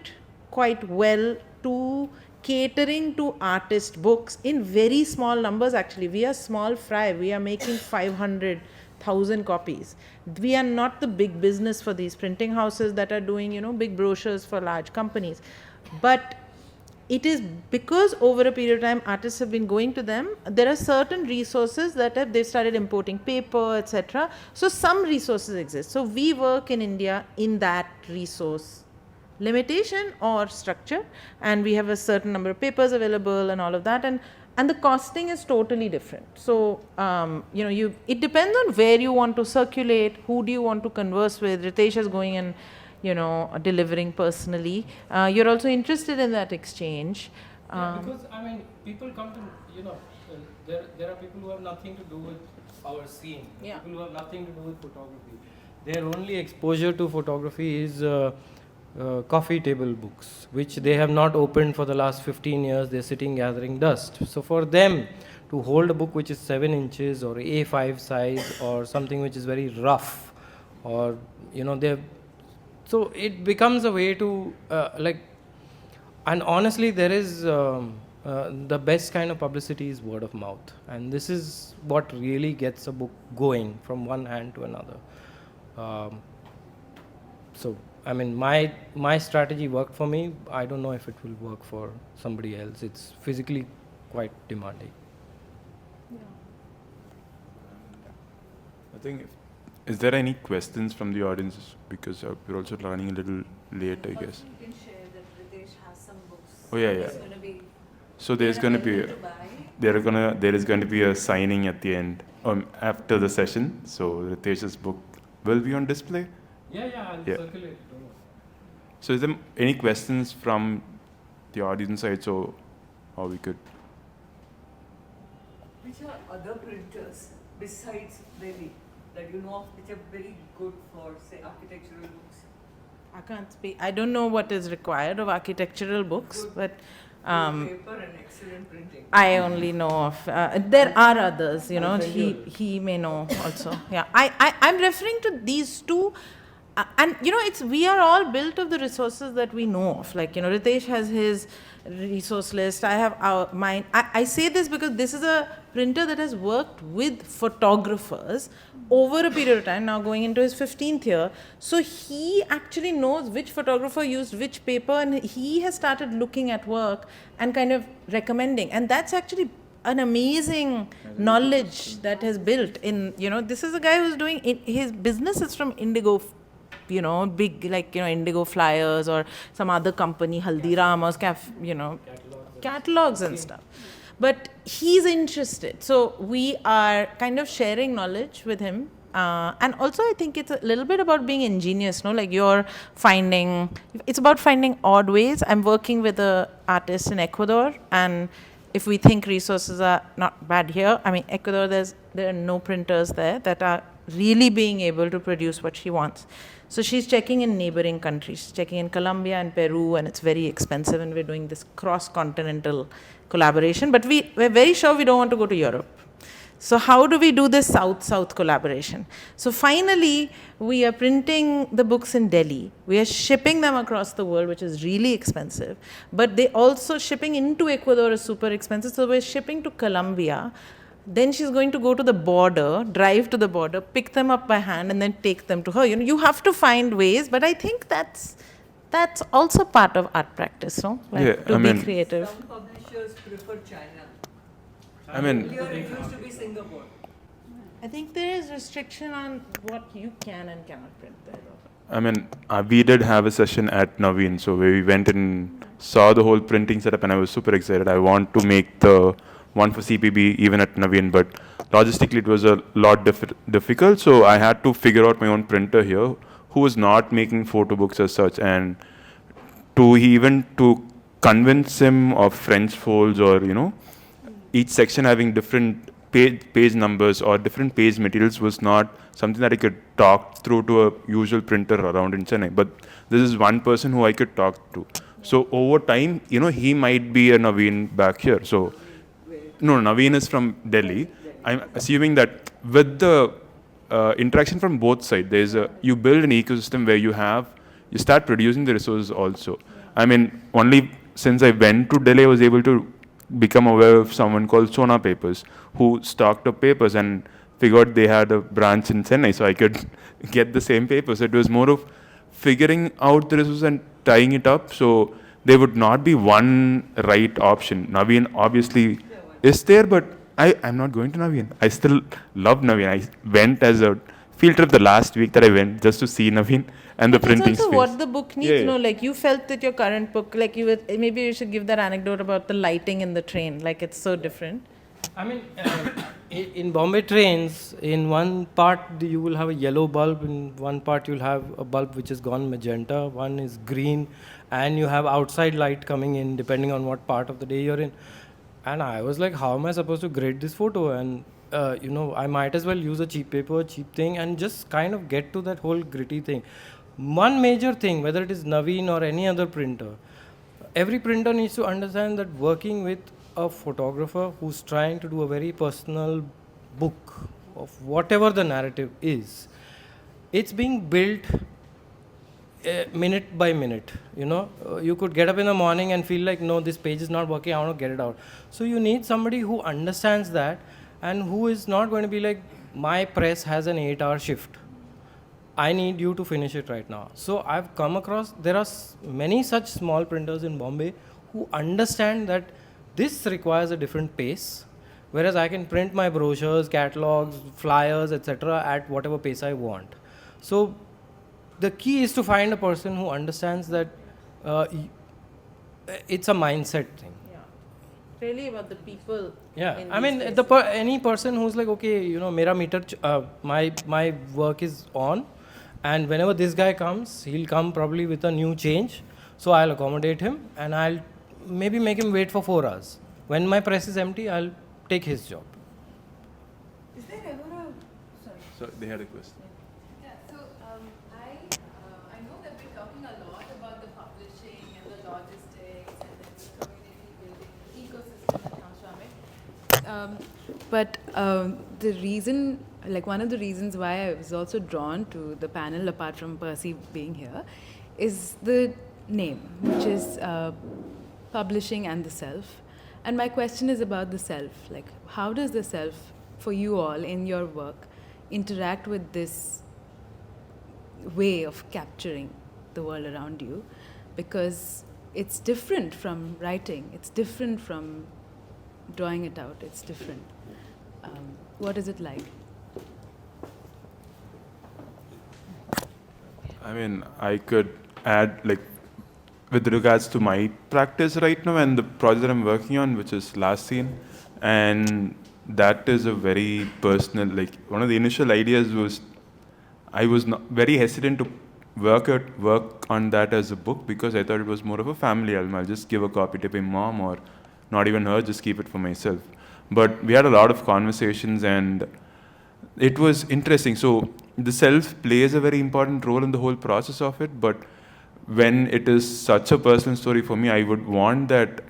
quite well to catering to artist books in very small numbers. Actually, we are small fry. We are making 500,000 copies. We are not the big business for these printing houses that are doing, big brochures for large companies. But it is because over a period of time, artists have been going to them. There are certain resources that they've started importing paper, etc. So some resources exist. So we work in India in that resource limitation or structure, and we have a certain number of papers available and all of that, and the costing is totally different. So it depends on where you want to circulate, who do you want to converse with. Ritesh is going and delivering personally. You're also interested in that exchange. Because people come to there are people who have nothing to do with our scene. Yeah. People who have nothing to do with photography. Their only exposure to photography is coffee table books, which they have not opened for the last 15 years. They're sitting gathering dust. So for them to hold a book which is 7 inches or A5 size or something which is very rough, or so it becomes a way to and honestly, there is the best kind of publicity is word of mouth, and this is what really gets a book going from one hand to another. My strategy worked for me. I don't know if it will work for somebody else. It's physically quite demanding. I think, is there any questions from the audience? Because we're also running a little late, I guess. You can share that Ritesh has some books. Oh yeah. There's going to be So there's going to be there is going to be a signing at the end, after the session. So Ritesh's book will be on display. I'll circulate it. So is there any questions from the audience side? So, or we could. Which are other printers besides Delhi that you know of, which are very good for, say, architectural books? I can't speak. I don't know what is required of architectural books, Good. but Good paper and excellent printing. I only know of. There are others. He may know also. Yeah, I'm referring to these two. And we are all built of the resources that we know of. Like, Ritesh has his resource list. I have mine. I say this because this is a printer that has worked with photographers over a period of time, now going into his 15th year. So he actually knows which photographer used which paper, and he has started looking at work and kind of recommending. And that's actually an amazing knowledge that has built in, this is a guy who's doing, his business is from Indigo, big, Indigo Flyers or some other company, Haldiram or catalogs and stuff. But he's interested. So we are kind of sharing knowledge with him. And also I think it's a little bit about being ingenious, you're finding, it's about finding odd ways. I'm working with an artist in Ecuador, and if we think resources are not bad here, Ecuador, there are no printers there that are really being able to produce what she wants. So she's checking in neighboring countries, she's checking in Colombia and Peru, and it's very expensive, and we're doing this cross-continental collaboration, but we're very sure we don't want to go to Europe. So how do we do this South-South collaboration? So finally, we are printing the books in Delhi. We are shipping them across the world, which is really expensive. But they also, shipping into Ecuador is super expensive. So we're shipping to Colombia. Then she's going to go to the border, drive to the border, pick them up by hand, and then take them to her. You know, you have to find ways, but I think that's also part of art practice, no? Like, to be creative. Some publishers prefer China. I Earlier it used to be Singapore. I think there is restriction on what you can and cannot print there. We did have a session at Naveen, so we went and saw the whole printing setup, and I was super excited. I want to make the one for CPB even at Naveen, but logistically it was a lot difficult, so I had to figure out my own printer here, who was not making photo books as such, and to convince him of French folds, or each section having different page numbers or different page materials was not something that I could talk through to a usual printer around in Chennai. But this is one person who I could talk to. So over time, he might be a Naveen back here. So, no, Naveen is from Delhi. I'm assuming that with the interaction from both sides, you build an ecosystem where you start producing the resources also. Only since I went to Delhi, I was able to become aware of someone called Sona Papers, who stocked up papers, and figured they had a branch in Chennai, so I could get the same papers. It was more of figuring out the resources and tying it up, so there would not be one right option. Naveen obviously is there, but I'm not going to Naveen. I still love Naveen. I went as a field trip the last week that I went just to see Naveen and the printing That's also space. what the book needs. Like you felt that your current book, like maybe you should give that anecdote about the lighting in the train. Like it's so different. In Bombay trains, in one part you will have a yellow bulb, in one part you'll have a bulb which has gone magenta, one is green, and you have outside light coming in depending on what part of the day you're in. And I was like, how am I supposed to grade this photo? And I might as well use a cheap paper, cheap thing, and just kind of get to that whole gritty thing. One major thing, whether it is Naveen or any other printer, every printer needs to understand that working with a photographer who's trying to do a very personal book of whatever the narrative is, it's being built minute by minute. You could get up in the morning and feel like, no, this page is not working, I want to get it out. So you need somebody who understands that, and who is not going to be like, my press has an 8-hour shift, I need you to finish it right now. So I've come across, there are many such small printers in Bombay who understand that this requires a different pace, whereas I can print my brochures, catalogs, flyers, etc. at whatever pace I want. So the key is to find a person who understands that it's a mindset thing. Really about the people. Yeah, any person who's like, okay, mera meter, my work is on, and whenever this guy comes, he'll come probably with a new change, so I'll accommodate him, and I'll maybe make him wait for 4 hours. When my press is empty, I'll take his job. Is there ever a... Sorry. So they had a question. Yeah, so I know that we're talking a lot about the publishing and the logistics and the community building, the ecosystem that comes from it. But the reason, like one of the reasons why I was also drawn to the panel, apart from Percy being here, is the name, which is publishing and the self. And my question is about the self. Like, how does the self, for you all in your work, interact with this way of capturing the world around you? Because it's different from writing. It's different from drawing it out. It's different. What is it like? I could add, with regards to my practice right now and the project that I'm working on, which is Last Scene, and that is a very personal, one of the initial ideas was, I was very hesitant to work on that as a book, because I thought it was more of a family album. I'll just give a copy to my mom, or not even her, just keep it for myself. But we had a lot of conversations, and it was interesting. So the self plays a very important role in the whole process of it, but when it is such a personal story for me, I would want that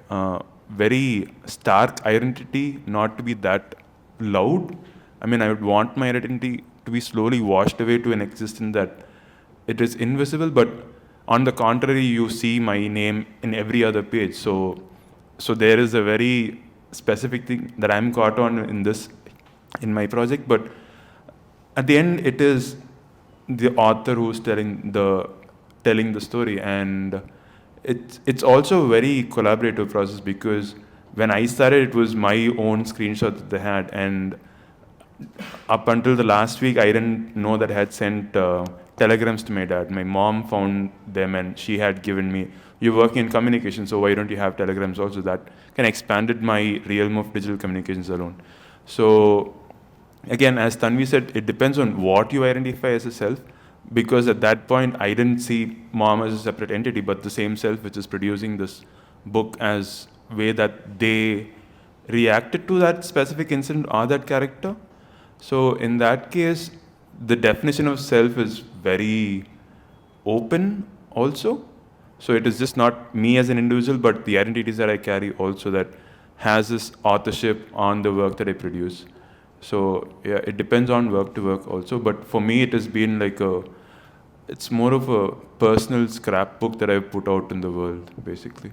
very stark identity not to be that loud. I mean, I would want my identity to be slowly washed away to an existence that it is invisible, but on the contrary, you see my name in every other page. So there is a very specific thing that I'm caught on in this, in my project, but at the end, it is the author who's telling the story, and it's also a very collaborative process, because when I started, it was my own screenshot that they had, and up until the last week, I didn't know that I had sent telegrams to my dad. My mom found them, and she had given me, "You're working in communication, so why don't you have telegrams also?" That kind of expanded my realm of digital communications alone. So again, as Tanvi said, it depends on what you identify as a self, because at that point, I didn't see mom as a separate entity, but the same self which is producing this book as way that they reacted to that specific incident or that character. So in that case, the definition of self is very open also. So it is just not me as an individual, but the identities that I carry also that has this authorship on the work that I produce. So yeah, it depends on work to work also. But for me, it has been like it's more of a personal scrapbook that I've put out in the world, basically.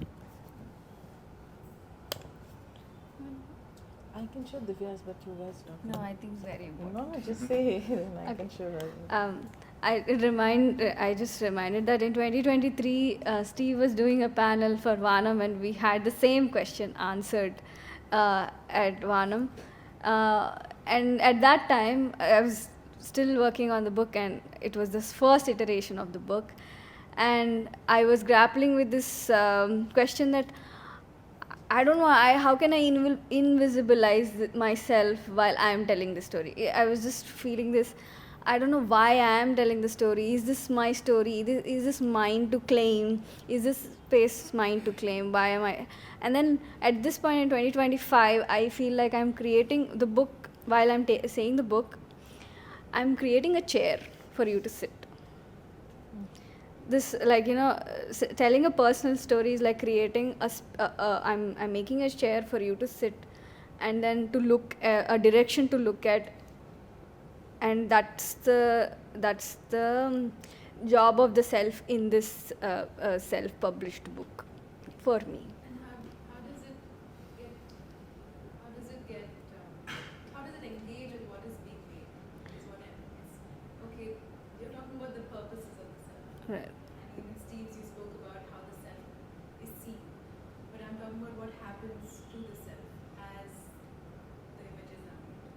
I can show Divya's, but you guys don't. No, I think it's very important. No, just say then I can show her. I just reminded that in 2023, Steve was doing a panel for Vanam, and we had the same question answered at Vanam. And at that time, I was still working on the book, and it was this first iteration of the book. And I was grappling with this question that I don't know, how can I invisibilize myself while I am telling the story? I was just feeling this, I don't know why I am telling the story. Is this my story? Is this mine to claim? Is this space mine to claim? Why am I? And then at this point in 2025, I feel like I'm creating the book, while I'm saying the book, I'm creating a chair for you to sit. This, like, telling a personal story is like creating I'm making a chair for you to sit, and then to look a direction to look at, and that's the job of the self in this self-published book for me. And how does it engage with what is being made? Is what okay, you're talking about the purposes of the self. Right. And in Steve's, you spoke about how the self is seen. But I'm talking about what happens to the self as the images are made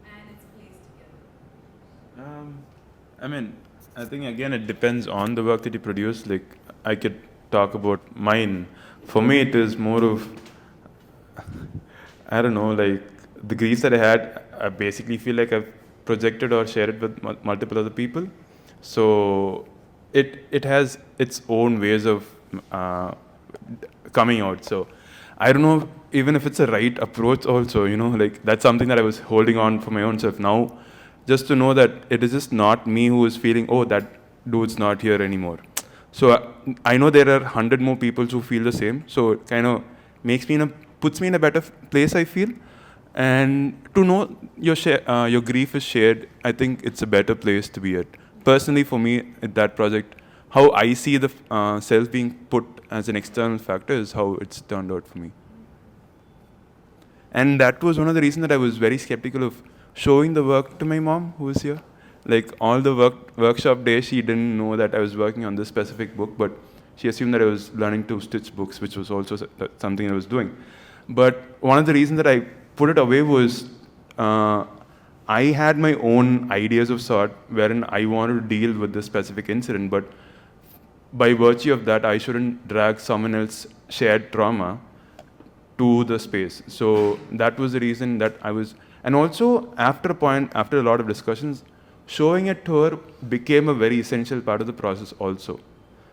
and it's placed together. I mean, I think again it depends on the work that you produce. Like, I could talk about mine. For me, it is more of, I don't know, like the grief that I had, I basically feel like I've projected or shared it with multiple other people. So it has its own ways of coming out. So I don't know even if it's a right approach also, like that's something that I was holding on for my own self. Now, just to know that it is just not me who is feeling, oh, that dude's not here anymore. So I know there are 100 more people who feel the same. So it kind of puts me in a better place, I feel. And to know your grief is shared, I think it's a better place to be at. Personally, for me, at that project, how I see the self being put as an external factor is how it's turned out for me. And that was one of the reasons that I was very skeptical of showing the work to my mom, who was here. Like all the workshop days, she didn't know that I was working on this specific book, but she assumed that I was learning to stitch books, which was also something I was doing. But one of the reasons that I put it away was I had my own ideas of sort wherein I wanted to deal with this specific incident, but by virtue of that, I shouldn't drag someone else's shared trauma to the space. So that was the reason that I was, and also after a lot of discussions, showing it to her became a very essential part of the process also.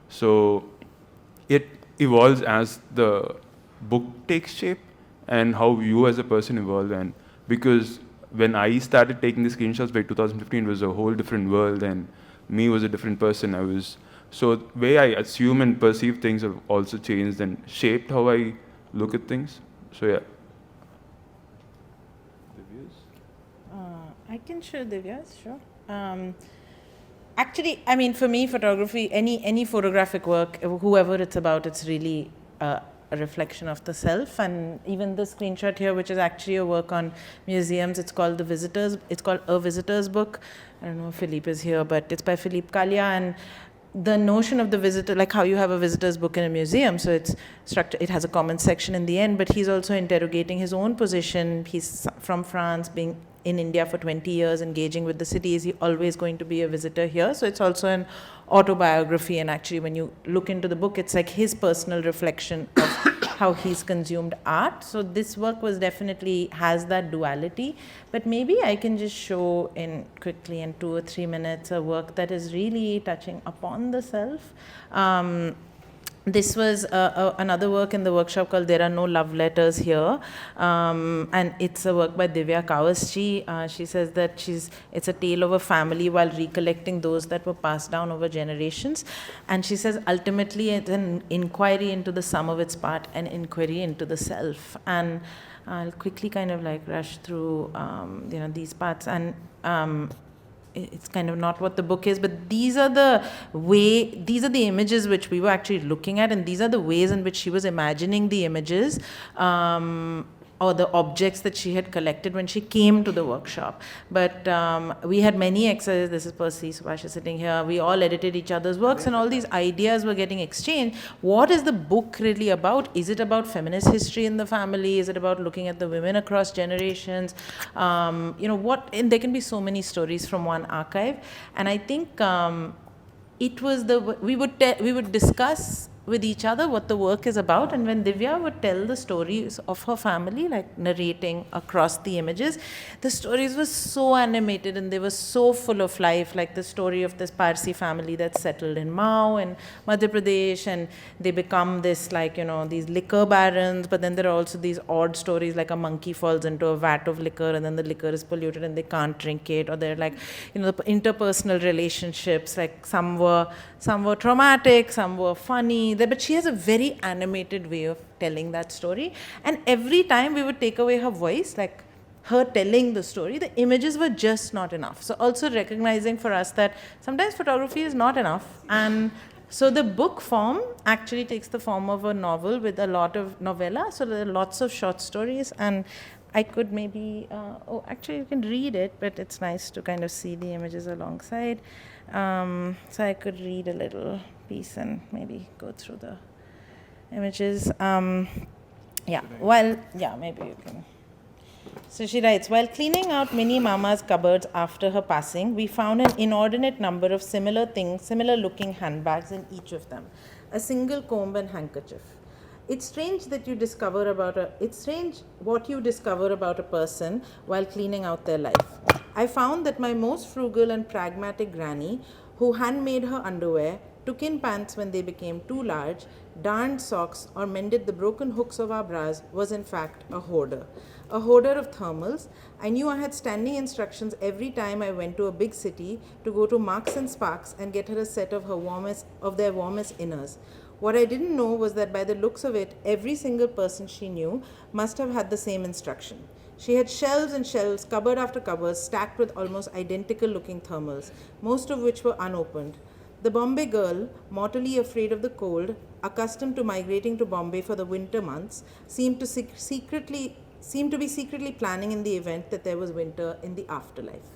So it evolves as the book takes shape and how you as a person evolve, and because when I started taking the screenshots by 2015, it was a whole different world, and me was a different person. So the way I assume and perceive things have also changed and shaped how I look at things. So yeah. I can show Divya's, sure. Actually, I mean, for me, photography, any photographic work, whoever it's about, it's really a reflection of the self. And even the screenshot here, which is actually a work on museums, it's called it's called A Visitor's Book. I don't know if Philippe is here, but it's by Philippe Kalia. And the notion of the visitor, like how you have a visitor's book in a museum, so it's structured, it has a comment section in the end, but he's also interrogating his own position. He's from France, being in India for 20 years, engaging with the city. Is he always going to be a visitor here? So it's also an autobiography, and actually when you look into the book, it's like his personal reflection of how he's consumed art. So this work was definitely has that duality, but maybe I can just show in quickly in 2 or 3 minutes a work that is really touching upon the self. This was another work in the workshop called There Are No Love Letters Here, and it's a work by Divya Kawaschi. She says that it's a tale of a family while recollecting those that were passed down over generations, and she says ultimately it's an inquiry into the sum of its part, an inquiry into the self. And I'll quickly kind of like rush through these parts, and it's kind of not what the book is, but these are the images which we were actually looking at, and these are the ways in which she was imagining the images or the objects that she had collected when she came to the workshop. But we had many exercises. This is Percy, Subhash is sitting here. We all edited each other's works, and all these ideas were getting exchanged. What is the book really about? Is it about feminist history in the family? Is it about looking at the women across generations? And there can be so many stories from one archive. And I think it was we would discuss with each other what the work is about, and when Divya would tell the stories of her family, like narrating across the images, the stories were so animated and they were so full of life, like the story of this Percy family that's settled in Mao in Madhya Pradesh, and they become this these liquor barons, but then there are also these odd stories like a monkey falls into a vat of liquor and then the liquor is polluted and they can't drink it, or they're like the interpersonal relationships, like some were traumatic, some were funny, but she has a very animated way of telling that story. And every time we would take away her voice, like her telling the story, the images were just not enough. So also recognizing for us that sometimes photography is not enough. And so the book form actually takes the form of a novel with a lot of novella. So there are lots of short stories, and I could maybe, actually you can read it, but it's nice to kind of see the images alongside. So I could read a little piece and maybe go through the images. Maybe you can. So she writes, while cleaning out Minnie Mama's cupboards after her passing, we found an inordinate number of similar looking handbags in each of them, a single comb and handkerchief. It's strange what you discover about a person while cleaning out their life. I found that my most frugal and pragmatic granny, who handmade her underwear, took in pants when they became too large, darned socks, or mended the broken hooks of our bras, was in fact a hoarder of thermals. I knew I had standing instructions every time I went to a big city to go to Marks and Sparks and get her a set of their warmest inners. What I didn't know was that by the looks of it, every single person she knew must have had the same instruction. She had shelves and shelves, cupboard after cupboard, stacked with almost identical looking thermals, most of which were unopened. The Bombay girl, mortally afraid of the cold, accustomed to migrating to Bombay for the winter months, seemed to be secretly planning in the event that there was winter in the afterlife.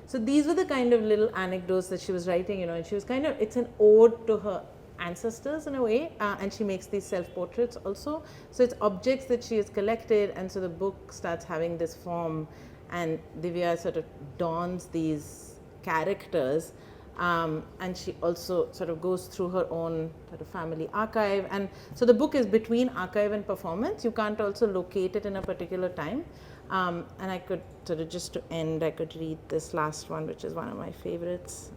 So these were the kind of little anecdotes that she was writing, and she was it's an ode to her ancestors in a way, and she makes these self-portraits also. So it's objects that she has collected, and so the book starts having this form, and Divya sort of dons these characters, and she also sort of goes through her own sort of family archive. And so the book is between archive and performance. You can't also locate it in a particular time. And I could sort of, just to end, I could read this last one, which is one of my favorites.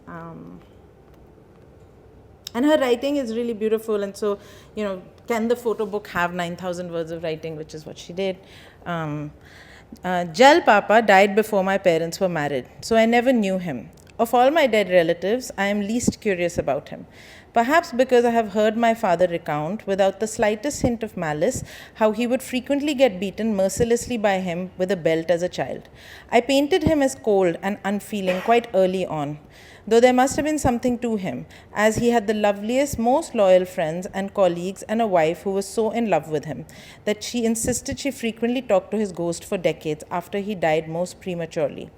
And her writing is really beautiful. And so, can the photo book have 9,000 words of writing, which is what she did? Jal Papa died before my parents were married, so I never knew him. Of all my dead relatives, I am least curious about him. Perhaps because I have heard my father recount, without the slightest hint of malice, how he would frequently get beaten mercilessly by him with a belt as a child. I painted him as cold and unfeeling quite early on, though there must have been something to him, as he had the loveliest, most loyal friends and colleagues and a wife who was so in love with him that she insisted she frequently talked to his ghost for decades after he died most prematurely.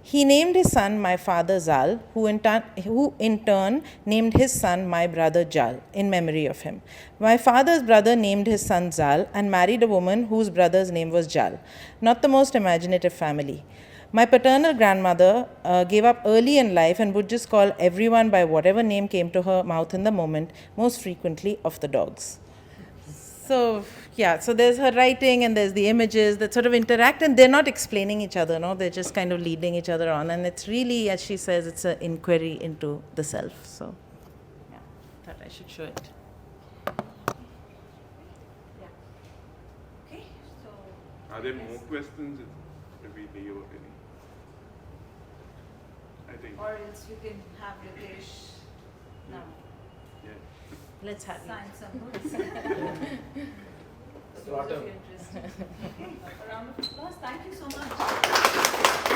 He named his son my father Zal, who in turn named his son my brother Jal, in memory of him. My father's brother named his son Zal and married a woman whose brother's name was Jal. Not the most imaginative family. My paternal grandmother gave up early in life and would just call everyone by whatever name came to her mouth in the moment, most frequently of the dogs. So, yeah, so there's her writing and there's the images that sort of interact, and they're not explaining each other, no? They're just kind of leading each other on. And it's really, as she says, it's an inquiry into the self. So, yeah, thought I should show it. Yeah. Okay, so. Are there more questions? If we leave any? I think. Or else you can have Ritesh now. Yeah. Let's have Sign it. some books. Those of you interested. A round of applause. Thank you so much.